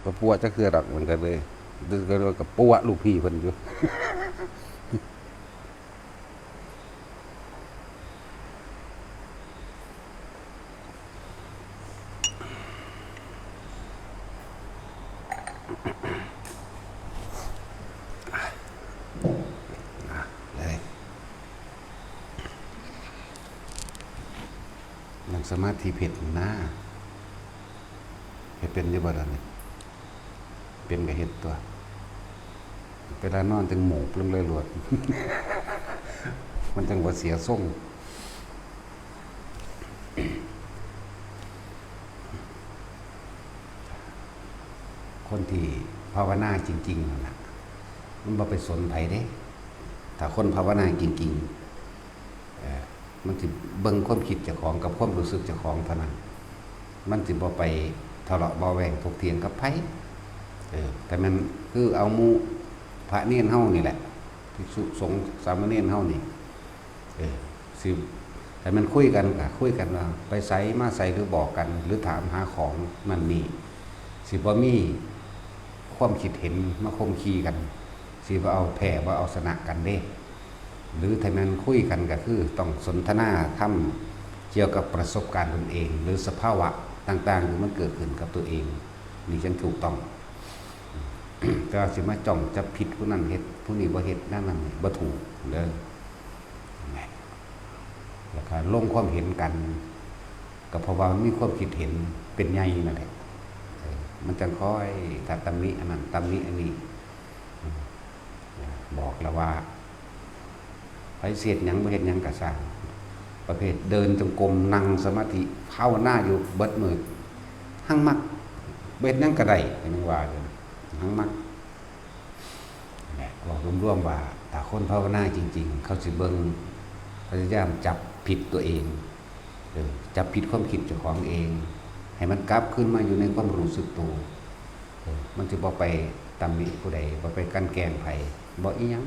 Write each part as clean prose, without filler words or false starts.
พอปัวจะคือดอกมันก็เลยก็เลยกับปัวลูกพี่เพิ่นอยู่เลยนั่งสมาธิเผ็ดนะเห็ดเป็นอยี่บ่ล่ะนี่เป็นกับเห็ดตัวเวลานอนจึงหมูปลึงเลยหลวดมันจังว่าเสียทรงคนที่ภาวนาจริงๆนั่นแหละมันบ่ไปสนไผเด้ถ้าคนภาวนาจริงๆมันสิเบิ่งความคิดเจ้าของกับความรู้สึกเจ้าของเท่านั้นมันสิบ่ไปทะเลาะเบาแหวงถกเถียงกับไผแต่มันคือเอาหมู่พระเนียนเฮานี่แหละภิกษุสงฆ์สามเณรเฮานี่สิแต่มันคุยกันก็คุยกันว่าไปไสมาไสหรือบอกกันหรือถามหาของนั่นนี่สิบ่มีความคิดเห็นมาคมคีกันสิว่าเอาแพ้ว่าเอาชนะกันเด้หรือถ้ามันคุยกันก็คือต้องสนทนาธรรมเกี่ยวกับประสบการณ์ตนเองหรือสภาวะต่างๆที่มันเกิดขึ้นกับตัวเองนี่ฉันถูกต้องแต่สิมาจ้องจะผิดผู้นั้นเฮ็ดผู้นี้บ่เฮ็ดนั่นบ่ถูกเด้อแล้วก็ลงความเห็นกันก็เพราะว่ามีความคิดเห็นเป็นใหญ่นั่นแหละมันจังค่อยถ้าตำหนิอันนั้นตำหนิอันนี้บอกแล้วว่าไปเสียดหยังบ่เฮ็ดหยังก็สร้างประเภทเดินจงกรมนั่งสมาธิภาวนาอยู่เบิดมื้อหั่งมักเบ็ดหยังก็ได้จังว่าอยู่หั่งมักบอกรวมๆว่าถ้าคนภาวนาจริงๆเขาสิเบิ่งพยายามจับผิดตัวเองจับผิดความคิดเจ้าของเองให้มันกลับขึ้นมาอยู่ในความรู้สึกตัวมันจะบ่ไปตำหนิผู้ใดบ่ไปกั้นแกล้งไผบ่อีหยัง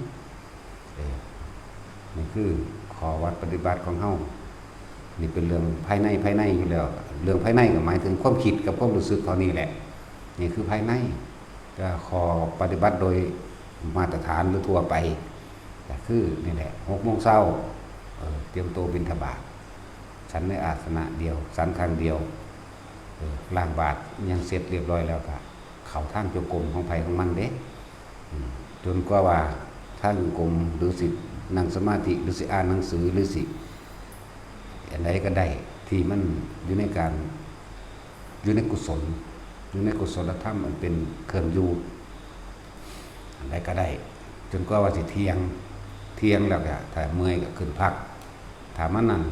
นี่คือข้อวัดปฏิบัติของเฮานี่เป็นเรื่องภายในอยู่แล้วเรื่องภายในก็หมายถึงความคิดกับความรู้สึกเท่านี้แหละนี่คือภายในก็ข้อปฏิบัติโดยมาตรฐานหรือทั่วไปก็คือนี่แหละ6 โมงเช้าเตรียมตัวบิณฑบาตฉันในอาสนะเดียวฉันครั้งเดียวล้างบาตรยังเสร็จเรียบร้อยแล้วก็เข้าทางจงกรมของไผของมันเด้จนกว่าทางจงกรมหรือสินั่งสมาธิหรือสิอ่านหนังสือหรือสิอันใดก็ได้ที่มันอยู่ในการอยู่ในกุศลอยู่ในกุศลธรรมมันเป็นเครื่องอยู่อันใดก็ได้จนกว่าสิเที่ยงแล้วก็ถ้าเมื่อยก็ขึ้นพักถ้ามันนั่น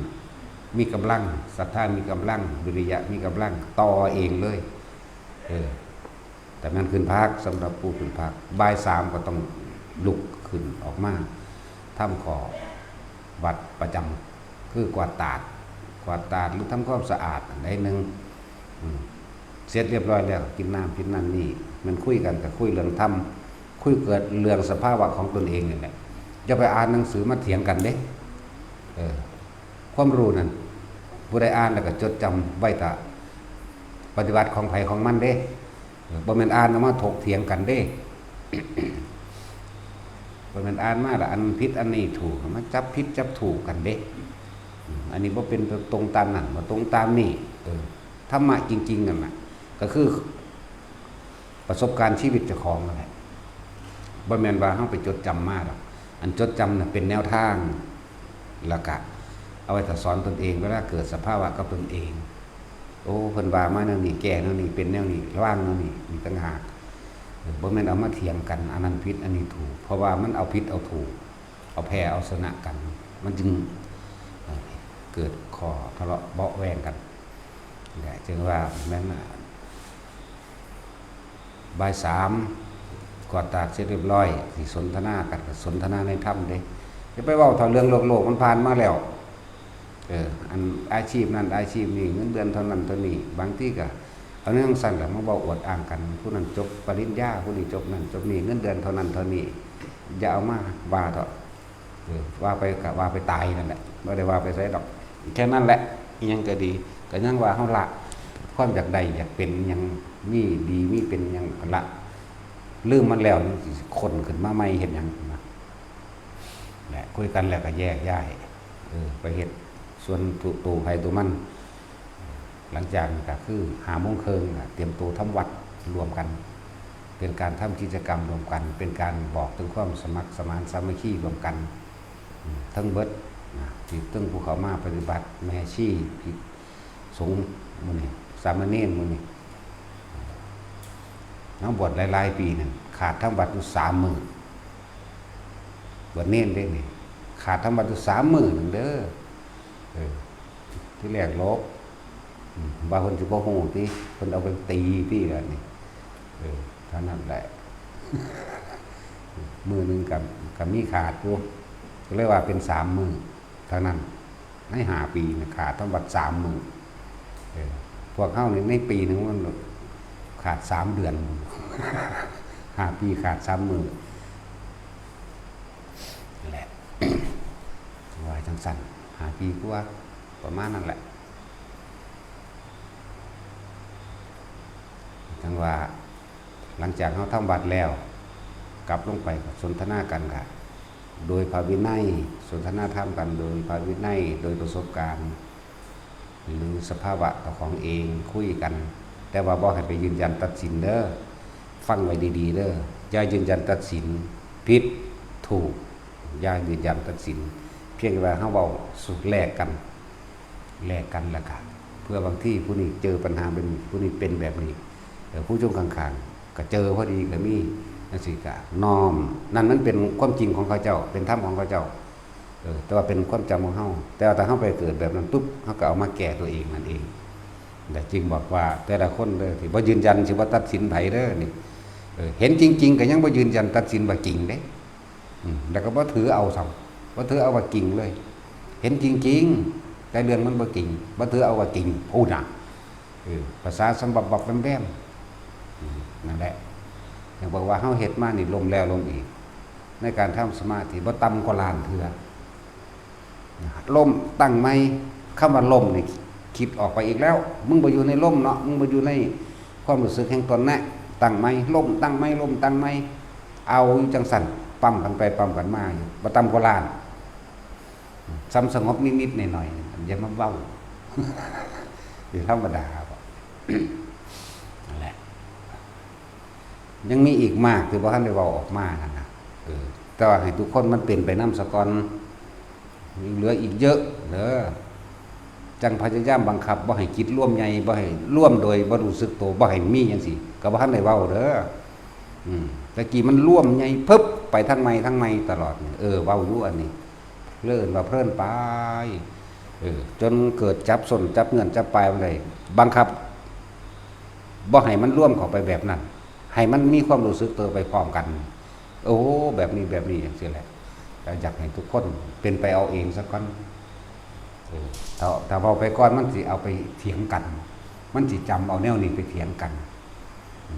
มีกำลังศรัทธามีกำลังวิริยะมีกำลังต่อเองเลยแต่มันขึ้นพักสำหรับผู้ขึ้นพักบ่าย 3ก็ต้องลุกขึ้นออกมาทำขอวัดประจำคือกวาดตาดหรือทำความสะอาดอันใดหนึ่งเสร็จเรียบร้อยแล้วกินน้ำกินนั่นนี่มันคุยกันกับคุยเรื่องธรรมคุยเกิดเรื่องสภาวะของตนเองนี่แหละจะไปอ่านหนังสือมาเถียงกันเด้ความรู้นั่นผู้ใดอ่านแล้วก็จดจำไว้แต่ปฏิบัติของไผของมันเด้บ่แม่นอ่านแล้วมาถกเถียงกันเด้บ่แม่นอ่านมาแล้วอันผิดอันนี้ถูกมาจับผิดจับถูกกันเด้อันนี้บ่เป็นตรงตามนั้นบ่ตรงตามนี่ธรรมะจริงๆนั่นน่ะก็คือประสบการณ์ชีวิตเจ้าของนั่นแหละบ่แม่นว่าเฮาไปจดจำมาดอกอันจดจำน่ะเป็นแนวทางแล้วก็เอาไว้สอนตนเองเวลาเกิดสภาวะกับตนเองโอ้เพิ่นว่ามาแนวนี้แก่แนวนี้เป็นแนวนี้ว่างแนวนี้มีต่างหากบ่แม่นเอามาเถียงกันอันนั้นผิดอันนี้ถูกเพราะว่ามันเอาผิดเอาถูกเอาแพ้เอาชนะกันมันจึงเกิดข้อทะเลาะเบาะแว้งกันจึงว่าแม่นบ่าย 3กวาดตาดเสร็จเรียบร้อยสิสนทนากันก็สนทนาในธรรมเด้อย่าไปเว้าเท่าเรื่องโลกมันผ่านมาแล้วอันอาชีพนั้นอาชีพนี้เงินเดือนเท่านั้นเท่านี้บางที่ก็เอาเรื่องสั่นแล้วมาบอกอวดอ้างกันผู้นั้นจบปริญญาผู้นี้จบนั้นจบนี้เงินเดือนเท่านั้นเท่านี้อย่าเอามาว่าเถอะว่าไปก็ว่าไปตายนั่นแหละไม่ได้ว่าไปใส่ดอกแค่นั้นแหละยังก็ดีก็ยังว่าเฮาละความอยากใดอยากเป็นยัง มีดีมีเป็นหยังละลืมมันแล้วนี่สิคนขึ้นมาใหม่เฮ็ดหยังนะแหละคุยกันแล้วก็แยกย้ายไปเฮ็ดส่วนตัวไผตัวมันหลังจากนั้นก็คือ5 โมงครึ่งน่ะเตรียมตัวทำวัดรวมกัน เป็นการทำกิจกรรมรวมกัน เป็นการบอกถึงความสมัครสมานสามัคคีรวมกันทั้งเบิดที่ตึ้งภูเขามาปฏิบัติแม่ชีที่สงฆ์มื้อนี้สามเณรมื้อนี้น้องบวชหลายๆปีนึงขาดทั้งบัดอยู่3 มื้อบวชเณรเด้นี่ขาดทั้งบัดอยู่3 มื้อนึงเด้อที่แรกลบว่าเพิ่นสิบ่ฮู้ติเพิ่นเอาไปตีพี่กันนี่เท่านั้นแหละ มื้อนึงกับมีขาดอยู่ก็เลยว่าเป็น3 มื้อเท่านั้นใน5 ปีนี่ขาดทั้งบัด3 มื้อพวกเฮานี่ในปีนึงมันขาด3 เดือน 5 ปีขาด3 มื้อนั่นแหละ ว่าจังซั่น5 ปีกว่าประมาณนั้นแหละจังว่าหลังจากเขาทำบัตรแล้วกลับลงไปสนทนากันค่ะโดยพระวินัยสนทนาธรรมกันโดยพระวินัยโดยประสบการณ์หรือสภาวะของเองคุยกันแต่ว่าบ่ให้ไปยืนยันตัดสินเด้อฟังไว้ดีๆเด้ออย่ายืนยันตัดสินผิดถูกอย่ายืนยันตัดสินเพียงแต่ว่าเฮาเว้าสุดแลกกันแล้วค่ะเพื่อบางที่ผู้นี้เจอปัญหาเป็นผู้นี้เป็นแบบนี้ผู้ชมข้างๆก็เจอพอดีก็มีนั่นสิกะน้อมนั่นมันเป็นความจริงของเขาเจ้าเป็นธรรมของเขาเจ้าแต่ว่าเป็นความจำของเฮาแต่ว่าถ้าเฮาไปเกิดแบบนั้นปุ๊บเฮาก็เอามาแก้ตัวเองนั่นเองแต่จริงบอกว่าแต่ละคนเด้อที่บ่ยืนยันสิว่าตัดสินไผเด้อนี่เห็นจริงๆก็ยังบ่ยืนยันตัดสินว่าจริงเด้แล้วก็บ่ถือเอาซ้ํบ่ถือเอาว่าจริงเลยเห็นจริงๆแต่เรื่องมันบ่จริงบ่ถือเอาว่าจริงพูดน่ะภาษาสำบับแว่มนั่นแหละอย่างบอกว่าเฮาเฮ็ดมานี่ลมแล้วลมอีกในการทำสมาธิบ่ต่ำกว่าล้านเทื่อลมตั้งใหม่คำว่าลมนี่คิดออกไปอีกแล้วมึงบ่อยู่ในลมเนาะมึงบ่อยู่ในความรู้สึกแห่งตนแน่ตั้งใหม่ลมตั้งใหม่ลมตั้งใหม่เอาอยู่จังสั่นปั๊มกันไปปั๊มกันมาอยู่บ่ต่ำกว่าล้านซ้ำสงบนิดๆหน่อยๆอย่ามาเว้าอยู่ธรรมดาบ่นั่นแหละยังมีอีกมากคือบ่ทันได้เว้าออกมานั่นน่ะแต่ว่าให้ทุกคนมันเป็นไปนำซะก่อนเหลืออีกเยอะเด้อจังพยายามบังคับบ่ให้คิดร่วมใหญ่บ่ให้ร่วมโดยบ่รู้สึกตัวบ่ให้มีจังซี่ก็บ่ทันได้เว้าเด้อตะกี้มันร่วมใหญ่ปึ๊บไปทั้งใหม่ตลอดเว้าอยู่อันนี้เลิ่นว่าเพลินไปจนเกิดจับส้นจับเงินจับปลายมันได้บังคับบ่ให้มันร่วมเข้าไปแบบนั้นให้มันมีความรู้สึกตัวไปพร้อมกันโอ้แบบนี้อย่างซี่แหละอยากให้ทุกคนเป็นไปเอาเองซะก่อนถ้าเอาไปก่อนมันสิเอาไปเถียงกันมันสิจำเอาแนวนี้ไปเถียงกัน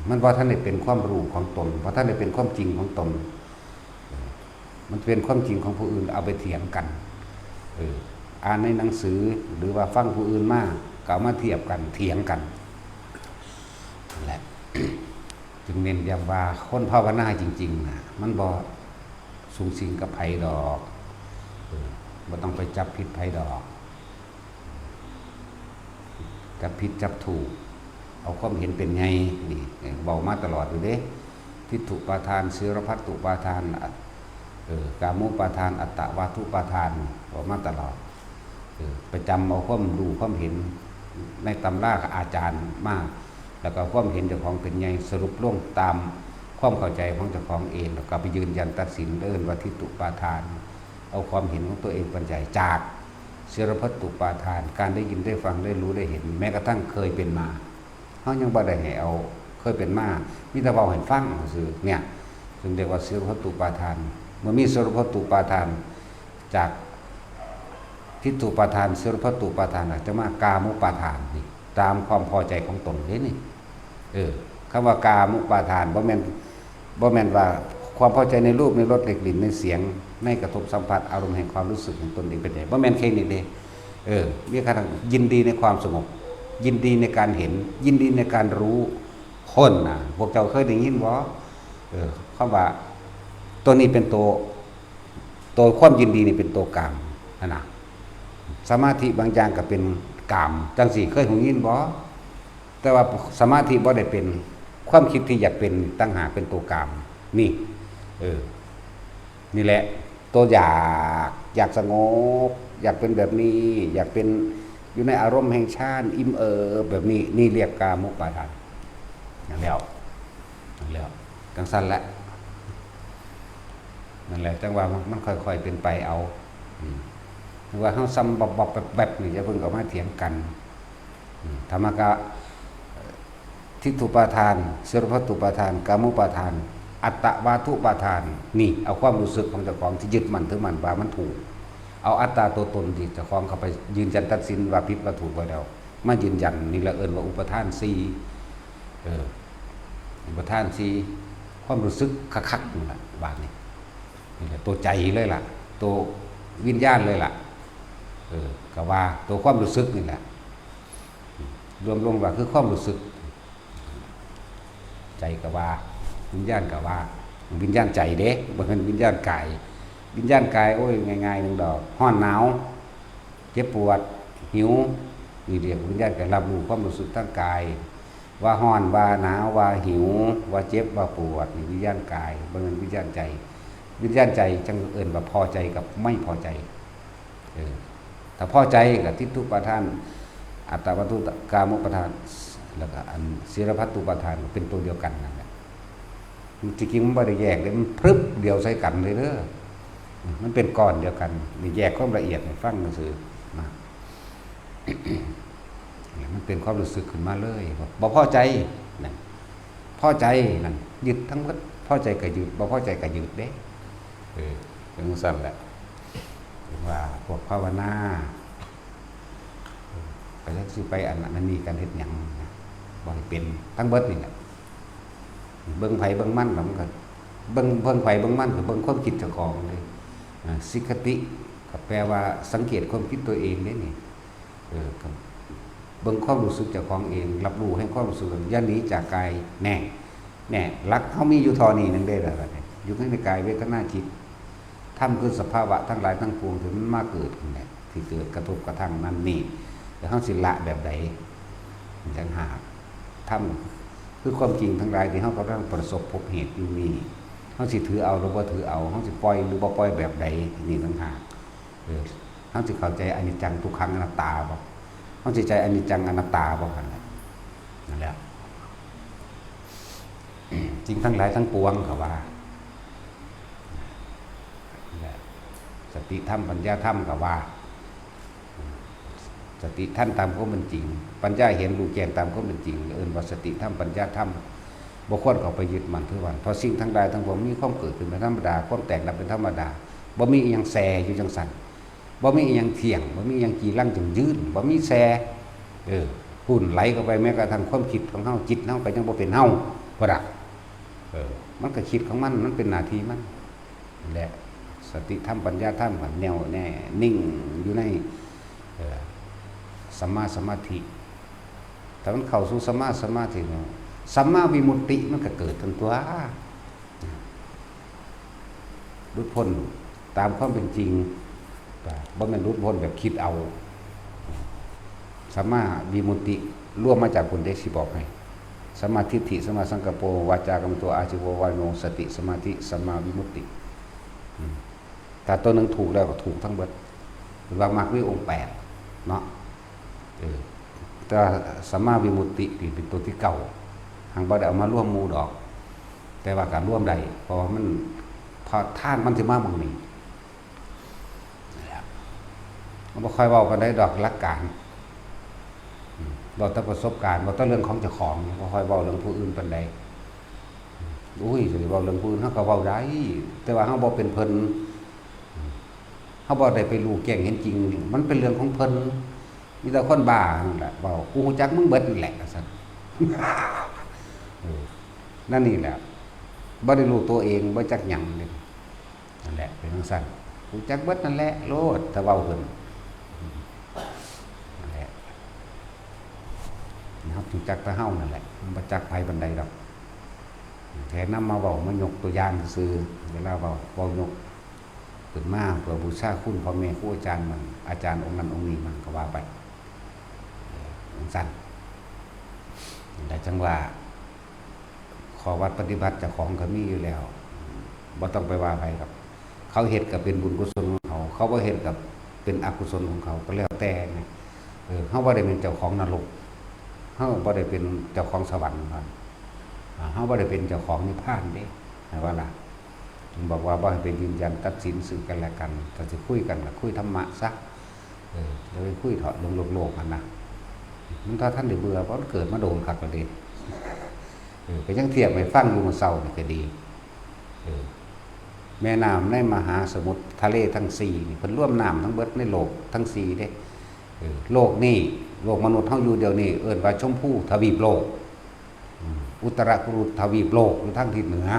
มันบ่ทันได้เป็นความรู้ของตนบ่ทันได้เป็นความจริงของตนมันเป็นความจริงของผู้อื่นเอาไปเถียงกันอ่านในหนังสือหรือว่าฟังผู้อื่นมาก็เอามาเทียบกันเถียงกันนั่นแหละ จึงเน้นย้ำว่าคนภาวนาจริงๆนะมันบ่สูงสิงกับไผดอกบ่ต้องไปจับผิดไผดอกจับผิดจับถูกเอาความเห็นเป็นไงนี่เบามาตลอดอยู่เด้ทิฏฐุปาทานศีลพัตตุปาทานกามุปาทานอัตตวาทุปาทานบอกมาตลอดประจำเอาความรู้ความเห็นในตำราอาจารย์มากแล้วก็ความเห็นเจ้าของเป็นไงสรุปลงตามความเข้าใจของเจ้าของเองแล้วก็ไปยืนยันตัดสินเอิ้นว่าทิฏฐุปาทานเอาความเห็นของตัวเองเป็นใหญ่จากศีลพัตตุปาทานการได้ยินได้ฟังได้รู้ได้เห็นแม้กระทั่งเคยเป็นมาเขายังบ่ได้ให้เอาเคยเป็นมามีแต่เว้าให้ฟังซื่อเนี่ยซึ่งเรียกว่าศีลพัตตุปาทานเมื่อมีศีลพัตตุปาทานจากทิฏฐุปาทานศีลพัตตุปาทานจะมากามุปาทานนี่ตามความพอใจของตนนี่คำว่ากามุปาทานบ่แม่นว่าความพอใจในรูปในรสในกลิ่นในเสียงในกระทบสัมผัสอารมณ์แห่งความรู้สึกของตนเองเป็นไงบ่แม่นแค่นี้เด้มีการยินดีในความสงบยินดีในการเห็นยินดีในการรู้ คนนะพวกเจ้าเคยได้ยินบ่คำว่าตัวนี้เป็นตัวความยินดีนี่เป็นตัวกามนะสมาธิบางอย่างก็เป็นกามจังสี่เคยหูยินบ่แต่ว่าสมาธิบ่ได้เป็นความคิดที่อยากเป็นตั้งหากเป็นตัวกามนี่นี่แหละตัวอยากสงบอยากเป็นแบบนี้อยากเป็นอยู่ในอารมณ์แห่งฌานอิ่มแบบนี้นี่เรียกกามุปาทานนั่นแล้วจังสั้นแหละนั่นแหละจังว่ามันค่อยๆเป็นไปเอาถือว่าเฮาซ้ำบบแบบนี่จะเพิ่งเอามาเถียงกันธรรมกะทิฏฐุปาทานเสรพัตตุปาทานกามุปาทานอัตตวาทุปาทานนี่เอาความรู้สึกของเจ้าของที่ยึดมั่นถือมั่นว่ามันถูกเอาอัตตาตัวตนที่เจ้าของเข้าไปยืนยันตัดสินว่าผิดว่าถูกไว้แล้วมายืนยันนี่ละเอิ้นว่าอุปทาน4อุปทาน4ความรู้สึกคักๆนี่ล่ะบาดนี้นี่แหละตัวใจเลยล่ะตัววิญญาณเลยล่ะก็ว่าตัวความรู้สึกนี่แหละรวมลงว่าคือความรู้สึกใจก็ว่าวิญญาณก็ว่าวิญญาณใจเด้บ่แม่นวิญญาณกายวิญญาณกายโอ้ยง่ายๆนึงดอกร้อนหนาวเจ็บปวดหิวนี่เรียกวิญญาณกายรับรู้ความรู้สึกทางกายว่าร้อนว่าหนาวว่าหิวว่าเจ็บว่าปวดนี่วิญญาณกายบ่แม่นวิญญาณใจวิญญาณใจจังเอิ้นว่าพอใจกับไม่พอใจถ้าพอใจกับทิฏฐุปาทานอัตตวัตถุกามุปาทานแล้วก็อันศีลพัตตุปาทานเป็นตัวเดียวกันนั่นแหละจริงๆมันไม่ได้แยกเลยมันพรึบเดียวใส่กันเลยเด้อมันเป็นก้อนเดียวกันนี่แยกความละเอียดให้ฟังหนังสือมา มันเป็นความรู้สึกขึ้นมาเลยบ่พอใจนั่นพอใจนั่นยึดทั้งหมดพอใจก็ยึดบ่พอใจก็ยึดเด้เป็นสั่นแหละว่าพวกภาวนาไปแล้วสิไปอันนั้นนี่การเฮ็ดหยังบ่ให้เป็นทั้งเบิดนี่แหละเบิ่งไผเบิ่งมันมันก็เบิ่งไผเบิ่งมันก็เบิ่งความคิดเจ้าของเลยสิกขติก็แปลว่าสังเกตความคิดตัวเองเด้นี่ก็เบิ่งความรู้สึกเจ้าของเองรับรู้ให้ความรู้สึกอย่าหนีจากกายแน่รักเฮามีอยู่เท่านี้นั่นเด้ล่ะบัดนี้อยู่ในกายเวทนาจิตธรรมคือสภาวะทั้งหลายทั้งปวงที่มันมาเกิดขึ้นแหละที่เกิดกระทบกระทั่งนั่นนี่แล้วเฮาสิละแบบใดจังหากธรรมคือความจริงทั้งหลายที่เฮากำลังประสบพบเหตุอยู่นี่เฮาสิถือเอาหรือบ่ถือเอาเฮาสิปล่อยหรือบ่ปล่อยแบบใดนี่ต่างหากเฮาสิเข้าใจอนิจจังทุกขังอนัตตาบ่เฮาสิใจอนิจจังอนัตตาบ่คั่นนั่นแหละจริงทั้งหลายทั้งปวงเขาว่าสติธรรมปัญญาธรรมก็ว่าสติท่านตามความเป็นจริงปัญญาเห็นรู้แจ้งตามความเป็นจริงเอิ้นว่าสติธรรมปัญญาธรรมบ่ควรเข้าไปยึดมั่นถือวันเพราะสิ่งทั้งหลายทั้งปวงมีความเกิดขึ้นเป็นธรรมดาความแตกดับเป็นธรรมดาบ่มีอีหยังแสอยู่จังซั่นบ่มีอีหยังเที่ยงบ่มีอีหยังจีรังจังยืนบ่มีแสหุ่นไหลเข้าไปแม้กระทั่งความคิดของเฮาจิตเฮาก็ยังบ่เป็นเฮาบ่ดะมันก็คิดของมันเป็นหน้าที่มันนั่นแหละสติธรรมปัญญาธรรมแนวแน่นิ่งอยู่ในสัมมาสมาธิถ้ามันเข้าสู่สัมมาสมาธิสัมมาวิมุตติมันก็เกิดทั้งตัวหลุดพ้นตามความเป็นจริงบ่แม่นหลุดพ้นแบบคิดเอาสัมมาวิมุตติร่วมมาจากคนเด็กสิบอกให้สัมมาทิฏฐิสัมมาสังกัปโปวาจากรรมตัวอาชีววายโนสติสมาธิสัมมาวิมุตติถ้าตัวหนึ่งถูกแล้วก็ถูกทั้งหมดหรือว่ามรรคมีองค์8เนาะแต่สัมมาวิมุตติเป็นตัวที่เก่าหางบ่ได้เอามาร่วมหมู่ดอกแต่ว่าการร่วมใดเพราะว่ามันพอท่านมันสิมาบางนี้มันบ่ค่อยเว้ากันได้ดอกหลักการเราแต่ประสบการณ์เราแต่เรื่องของเจ้าของบ่ค่อยเว้าเรื่องผู้อื่นปานใดอุ้ยสิเว้าเรื่องผู้อื่นเฮาก็เว้าได้แต่ว่าเฮาบ่เป็นเพิ่นเฮาบ่ได้ไปรู้แจ้งเห็นจริงมันเป็นเรื่องของเพิ่นมีแต่คนบ้านั่นแหละเว้ากูรู้จักมึงเบิดนั่นแหละซั่นนั่นนี่แหละบ่ได้รู้ตัวเองบ่จักหยังนี่นั่นแหละเป็นจังซั่นรู้จักเบิดนั่นแหละโลดถ้าเว้าเพิ่นนั่นแหละเฮา รู้จักแต่เฮานั่นแหละมันบ่จักไผบันไดดอกแค่นำมาเว้ามายกตัวอย่างซื่อเวลาเว้ายกขึ้นมาเพื่อบูชาคุณพ่อแม่ครูอาจารย์มันอาจารย์องค์นั้นองค์นี้มันก็ว่าไปสั้นแต่จังว่าขอวัดปฏิบัติเจ้าของก็มีอยู่แล้วบ่ต้องไปว่าไผครับเขาเฮ็ดก็เป็นบุญกุศลของเขาเขาบ่เฮ็ดก็เป็นอกุศลของเขาก็แล้วแต่นะเฮาบ่ได้เป็นเจ้าของนรกเฮาบ่ได้เป็นเจ้าของสวรรค์ครับเฮาบ่ได้เป็นเจ้าของนิพพานเด้ว่าล่ะถึงบอกว่าบ่ให้ไปยืนยันตัดสินซึ่งกันและกันถ้าสิคุยกันก็คุยธรรมะซะอย่าไปคุยเถาะโลกมันนะมันถ้าท่านได้เบื่อเพราะเกิดมาโดนคักก็ดีก็ยังเทียบให้ฟังอยู่มื้อเช้านี่ก็ดีแม่น้ำในมหาสมุทรทะเลทั้ง4นี่เพิ่นรวมน้ำทั้งเบิดในโลกทั้ง4เด้โลกนี้โลกมนุษย์เฮาอยู่เดี๋ยวนี้เอิ้นว่าชมพูทวีปโลกอุตรกุรุทวีปโลกอยู่ทางทิศเหนือ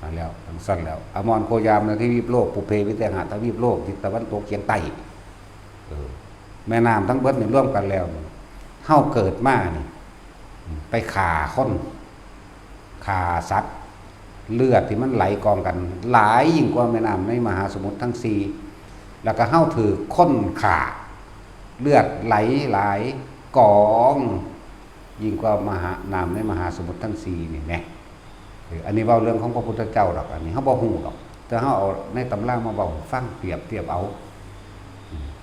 มาแล้วทั้งสั้นแล้วอมรโคยามในทวีปโลกปุเพวิเตหะทวีปโลกทิศตะวันตกเฉียงใต้แม่น้ำทั้งเบิดนี่ร่วมกันแล้วเฮาเกิดมานี่ไปฆ่าคนฆ่าสัตว์เลือดที่มันไหลกองกันหลายยิ่งกว่าแม่น้ำในมหาสมุทรทั้ง4แล้วก็เฮาถือคนฆ่าเลือดไหลหลายกองยิ่งกว่ามหาน้ำในมหาสมุทรทั้ง4นี่แหละอันนี้เว้าเรื่องของพระพุทธเจ้าดอกอันนี้เฮาบ่ฮู้ดอกแต่เฮาเอาในตำรามาเว้าฟังเปรียบเทียบเอา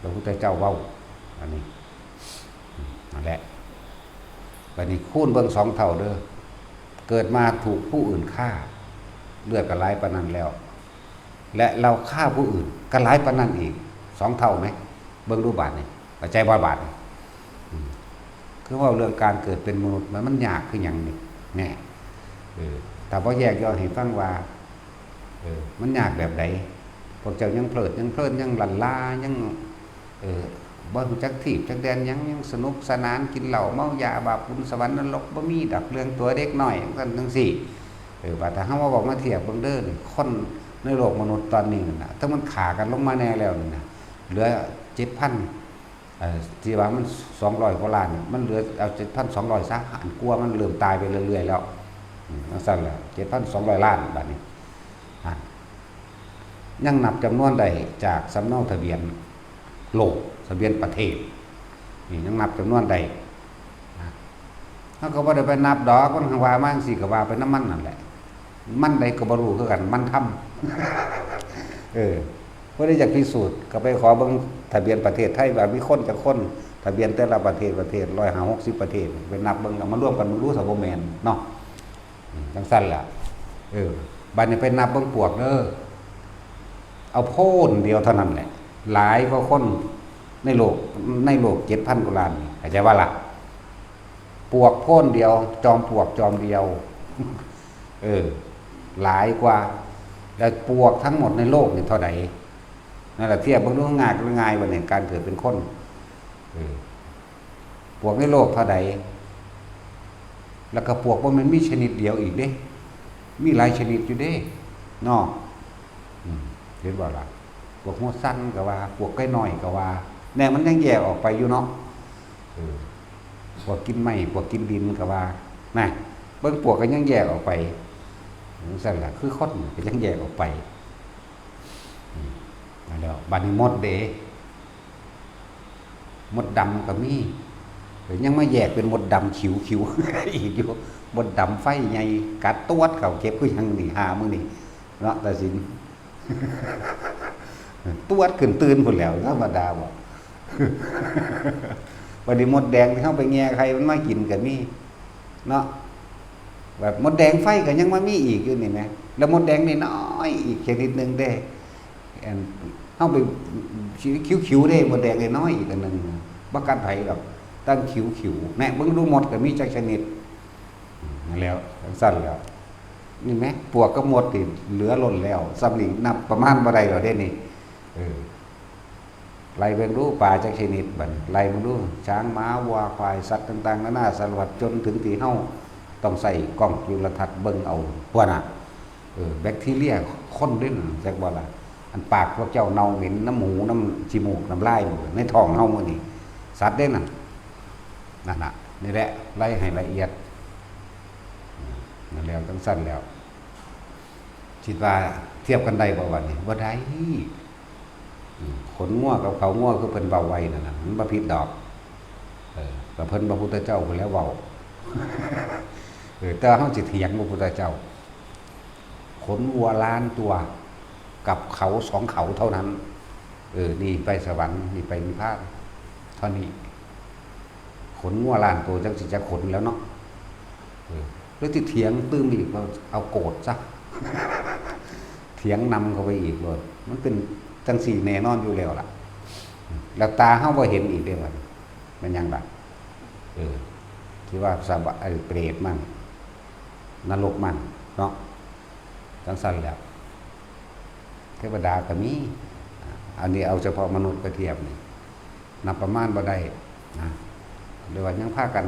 พระพุทธเจ้าเว้าอันนี้นั่นแหละบัดนี้คูณเบิ่ง2เท่าเด้อเกิดมาถูกผู้อื่นฆ่าเลือดก็ไหลปานนั้นแล้วและเราฆ่าผู้อื่นก็ไหลปานนั้นอีก2เท่ามั้ยเบิ่งดูบาดนี่เข้าใจบ่บาดนี่คือว่าเรื่องการเกิดเป็นมนุษย์มันยากคือหยังนี่แน่แต่พอแยกย่อยให้ฟังว่ามันยากแบบใดพวกเจ้ายังเพลิดยังหลั่นลายังบ่รู้จักทีบจักแดนยังสนุกสนานกินเหล้าเมายาบาปบุญสวรรค์นรกบ่มีดอกเรื่องตัวเด็กน้อยจังซี่ว่าแต่เฮามาบอกมาเทียบเบิ่งเด้อนี่คนในโลกมนุษย์ตอนนี้น่ะถ้ามันฆ่ากันลงมาแน่แล้วนี่น่ะเหลือ 7,000ที่ว่ามัน200กว่าล้านมันเหลือเอา 7,200 ซะอันกลัวมันเริ่มตายไปเรื่อยๆแล้วสั่นแล้ว 7,200 ล้านบัดนี้ยังนับจำนวนได้จากสำเนาทะเบียนโลกทะเบียนประเทศนี่ยังนับจำนวนได้เฮาก็บ่ได้ไปนับดอกคนข้างว่ามาจังซี่ก็ว่าไปน้ำมันนั่นแหละมันใดก็บ่รู้คือกันมันทำบ่ได้อยากพิสูจน์ก็ไปขอเบิ่งทะเบียนประเทศไทยว่ามีคนจักคนทะเบียนแต่ละประเทศ150ประเทศไปนับเบิ่งแล้วมารวมกันมันรู้ซะบ่แม่นเนาะจังซั่นล่ะบัดนี้ไปนับเบิ่งปวกเด้อเอาโพ่นเดียวเท่านั้นแหละหลายกว่าคนในโลก 7,000 กว่าล้านเข้าใจว่าล่ะปวกโพ่นเดียวจอมปวกจอมเดียวหลายกว่าแล้วปวกทั้งหมดในโลกนี่เท่าใดนั่นแหละเทียบเบิ่งดูง่ายบ่ง่ายว่าเนี่ยการเกิดเป็นคนปวกในโลกเท่าใดแล้วก็ปวกบ่แม่นมีชนิดเดียวอีกเด้มีหลายชนิดอยู่เด้เนาะเห็นบ่ล่ะพวกหัวสั้นก็ว่าพวกใกล้น้อยก็ว่าแน่มันยังแยกออกไปอยู่เนาะพวกกินไม้พวกกินดินก็ว่าน่ะเบิ่งพวกก็ยังแยกออกไปสั่นล่ะคือคนก็ยังแยกออกไปนั่นแล้วบัดนี้มดเด้มดดำก็มียังมาแยกเป็นมดดำขิวอีกอยู่มดดำไฟใหญ่กัดตวดเขาเก็บคือยังนี่หามื้อนี่เนาะแต่สินตวดขึ้นตื่นพุ่นแล้วธรรมดาบ่บัดนี้มดแดงที่เฮาไปแง่ใครมันมากินก็มีเนาะแบบมดแดงไฟก็ยังมามีอีกอยู่นี่แหมแล้วมดแดงนี่น้อยอีกชนิดนึงเด้เฮาไปคิ้วๆเด้มดแดงน้อยอีกอันนึงบ่กัดไผดอกตั้งคิ้วๆแน่เบิ่งดูหมดก็มีจักชนิดนั่นแล้วสั้นแล้วนี่แหมปวกก็หมดติเหลือล้นแล้วซ้ำนี่นับประมาณบ่ได้ดอกเด้นี่ไล่เบิ่งดูปลาจักชนิดบัดไล่เบิ่งดูช้างม้าวัวควายสัตว์ต่างๆนานาสารพัดจนถึงที่เฮาต้องใส่กล้องจุลทรรศน์เบิ่งเอาพวกน่ะแบคทีเรียคนเด้นจักบ่ล่ะอันปากพวกเจ้าเน่าเหม็นน้ำหมูน้ำขี้มูกน้ำลายในท้องเฮามื้อนี้สัตว์เด้นั่นน่ะ นี่แหละไล่ให้ละเอียดนั่นแล้วทั้งสั้นแล้วคิดว่าเทียบกันได้บ่วันนี้บ่ได้ขนง่วกับเขาง่วคือเพิ่นเบาไว้นั่นน่ะมันบ่ผิดดอกแต่เพิ่นพระพุทธเจ้าพุ่นแล้วเว้าแต่เฮาสิเถียงพระพุทธเจ้าขนวัวล้านตัวกับเขา2เขาเท่านั้นนี่ไปสวรรค์นี่ไปนิพพานเท่านี้ขนงัวล้านตัวจังสิจะขนแล้วเนาะแล้วที่เถียงตื้มอีกเราเอาโกรธซะเถียงนำเข้าไปอีกเลยมันเป็นจังสี่แน่นอนอยู่แล้วล่ะแล้วตาเฮาบ่เห็นอีกเด้อมันยังล่ะที่ว่าสบะเปรตมันนรกมันเนาะจังซั่นแล้วเทวดาก็มีอันนี้เอาเฉพาะมนุษย์ไปเทียบนี่นับประมาณบ่ได้นะเดี๋ยวยังพากัน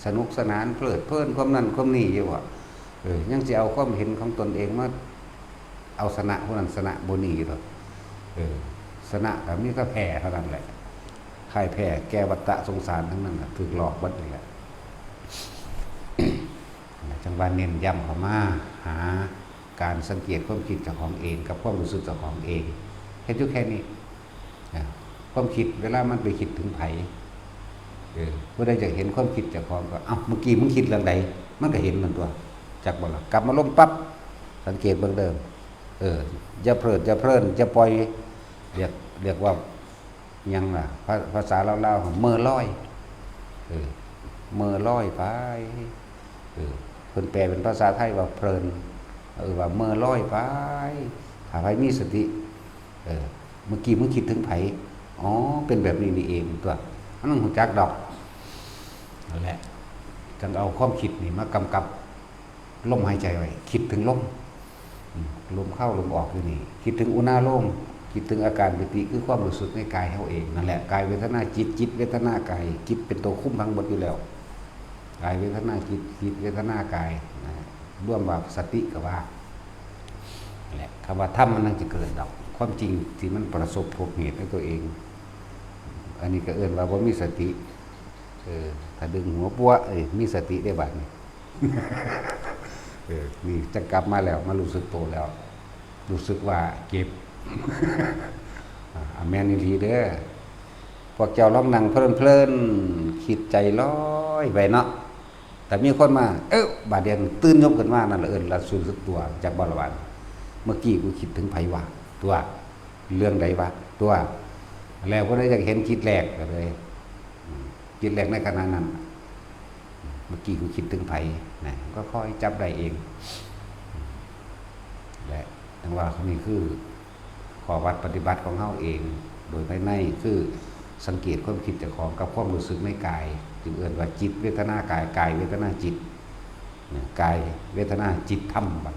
สนุกสนานเพลิดเพลินความนั้นความนี้อยู่ว่ายังสิเอาความเห็นของตนเองมาเอาสนะผู้นั้นสนะบ่นี้อยู่สนะก็มีก็แพ้เท่านั้นแหละค่ายแพ้แก้วัฏฏะสงสารทั้งนั้นน่ะถูกหลอกบัดนี่แหละจังหวะเน้นย้ำเข้ามาหาการสังเกตความคิดเจ้าของเองกับความรู้สึกเจ้าของเองเห็นอยู่แค่นี้ความคิดเวลามันไปคิดถึงไผเมื่อใดจะเห็นความคิดเจ้าของก็เอ้าเมื่อกี้มึงคิดเรื่องใดมันก็เห็นมันตัวจากบ่ล่ะกลับมาล้มปั๊บสังเกตเบื้องเดิมอย่าเพลิดอย่าเพลินอย่าปล่อยเรียกว่ายังล่ะภาษาลาวๆเมื่อลอยเมื่อลอยไปเพิ่นแปลเป็นภาษาไทยว่าเพลินว่าเมื่อลอยไปถ้าไผมีสติเมื่อกี้มึงคิดถึงไผอ๋อเป็นแบบนี้นี่เองตัวมันต้องหูจักดอกนั่นแหละจังเอาความคิดนี่มากำกับลมหายใจไว้คิดถึงลมเข้าลมออกอยู่นี่คิดถึงอุณาโลมคิดถึงอาการปิติคือความรู้สึกในกายเฮาเองนั่นแหละกายเวทนาจิตเวทนากายจิตเป็นตัวคุ้มทั้งหมดอยู่แล้วกายเวทนาจิตเวทนากายร่วมว่าสติกับว่าแหละคำว่าธรรมมันนั่งจะเกิดดอกความจริงที่มันประสบพบเหตุในตัวเองอันนี้ก็เอิ้นว่าบ่มีสติถ้าดึงหัวปัวมีสติได้บัดนี้นี่จะกลับมาแล้วมารู้สึกโตแล้วรู้สึกว่าเก็บแม่นอีหลีเด้อพวกเจ้าลองนั่งเพลินคิดใจลอยไปเนาะแต่มีคนมาบาดเดียวตื่นยกขึ้นมานั่นละละรู้สึกตัวจากบริวารเมื่อกี้กูคิดถึงไผวะตัวเรื่องใดวะตัวแล้วก็ได้อยากเห็นคิดแรกเลยคิดแรกในขณะนั้นเมื่อกี้กูคิดถึงไผนะก็ค่อยจับได้เองและทั้งว่านี่คือข้อวัดปฏิบัติของเฮาเองโดยภายในคือสังเกตความคิดเจ้าของกับความรู้สึกในกายจึงเอิ้นว่าจิตเวทนากายกายเวทนาจิตกายเวทนาจิตธรรมบัด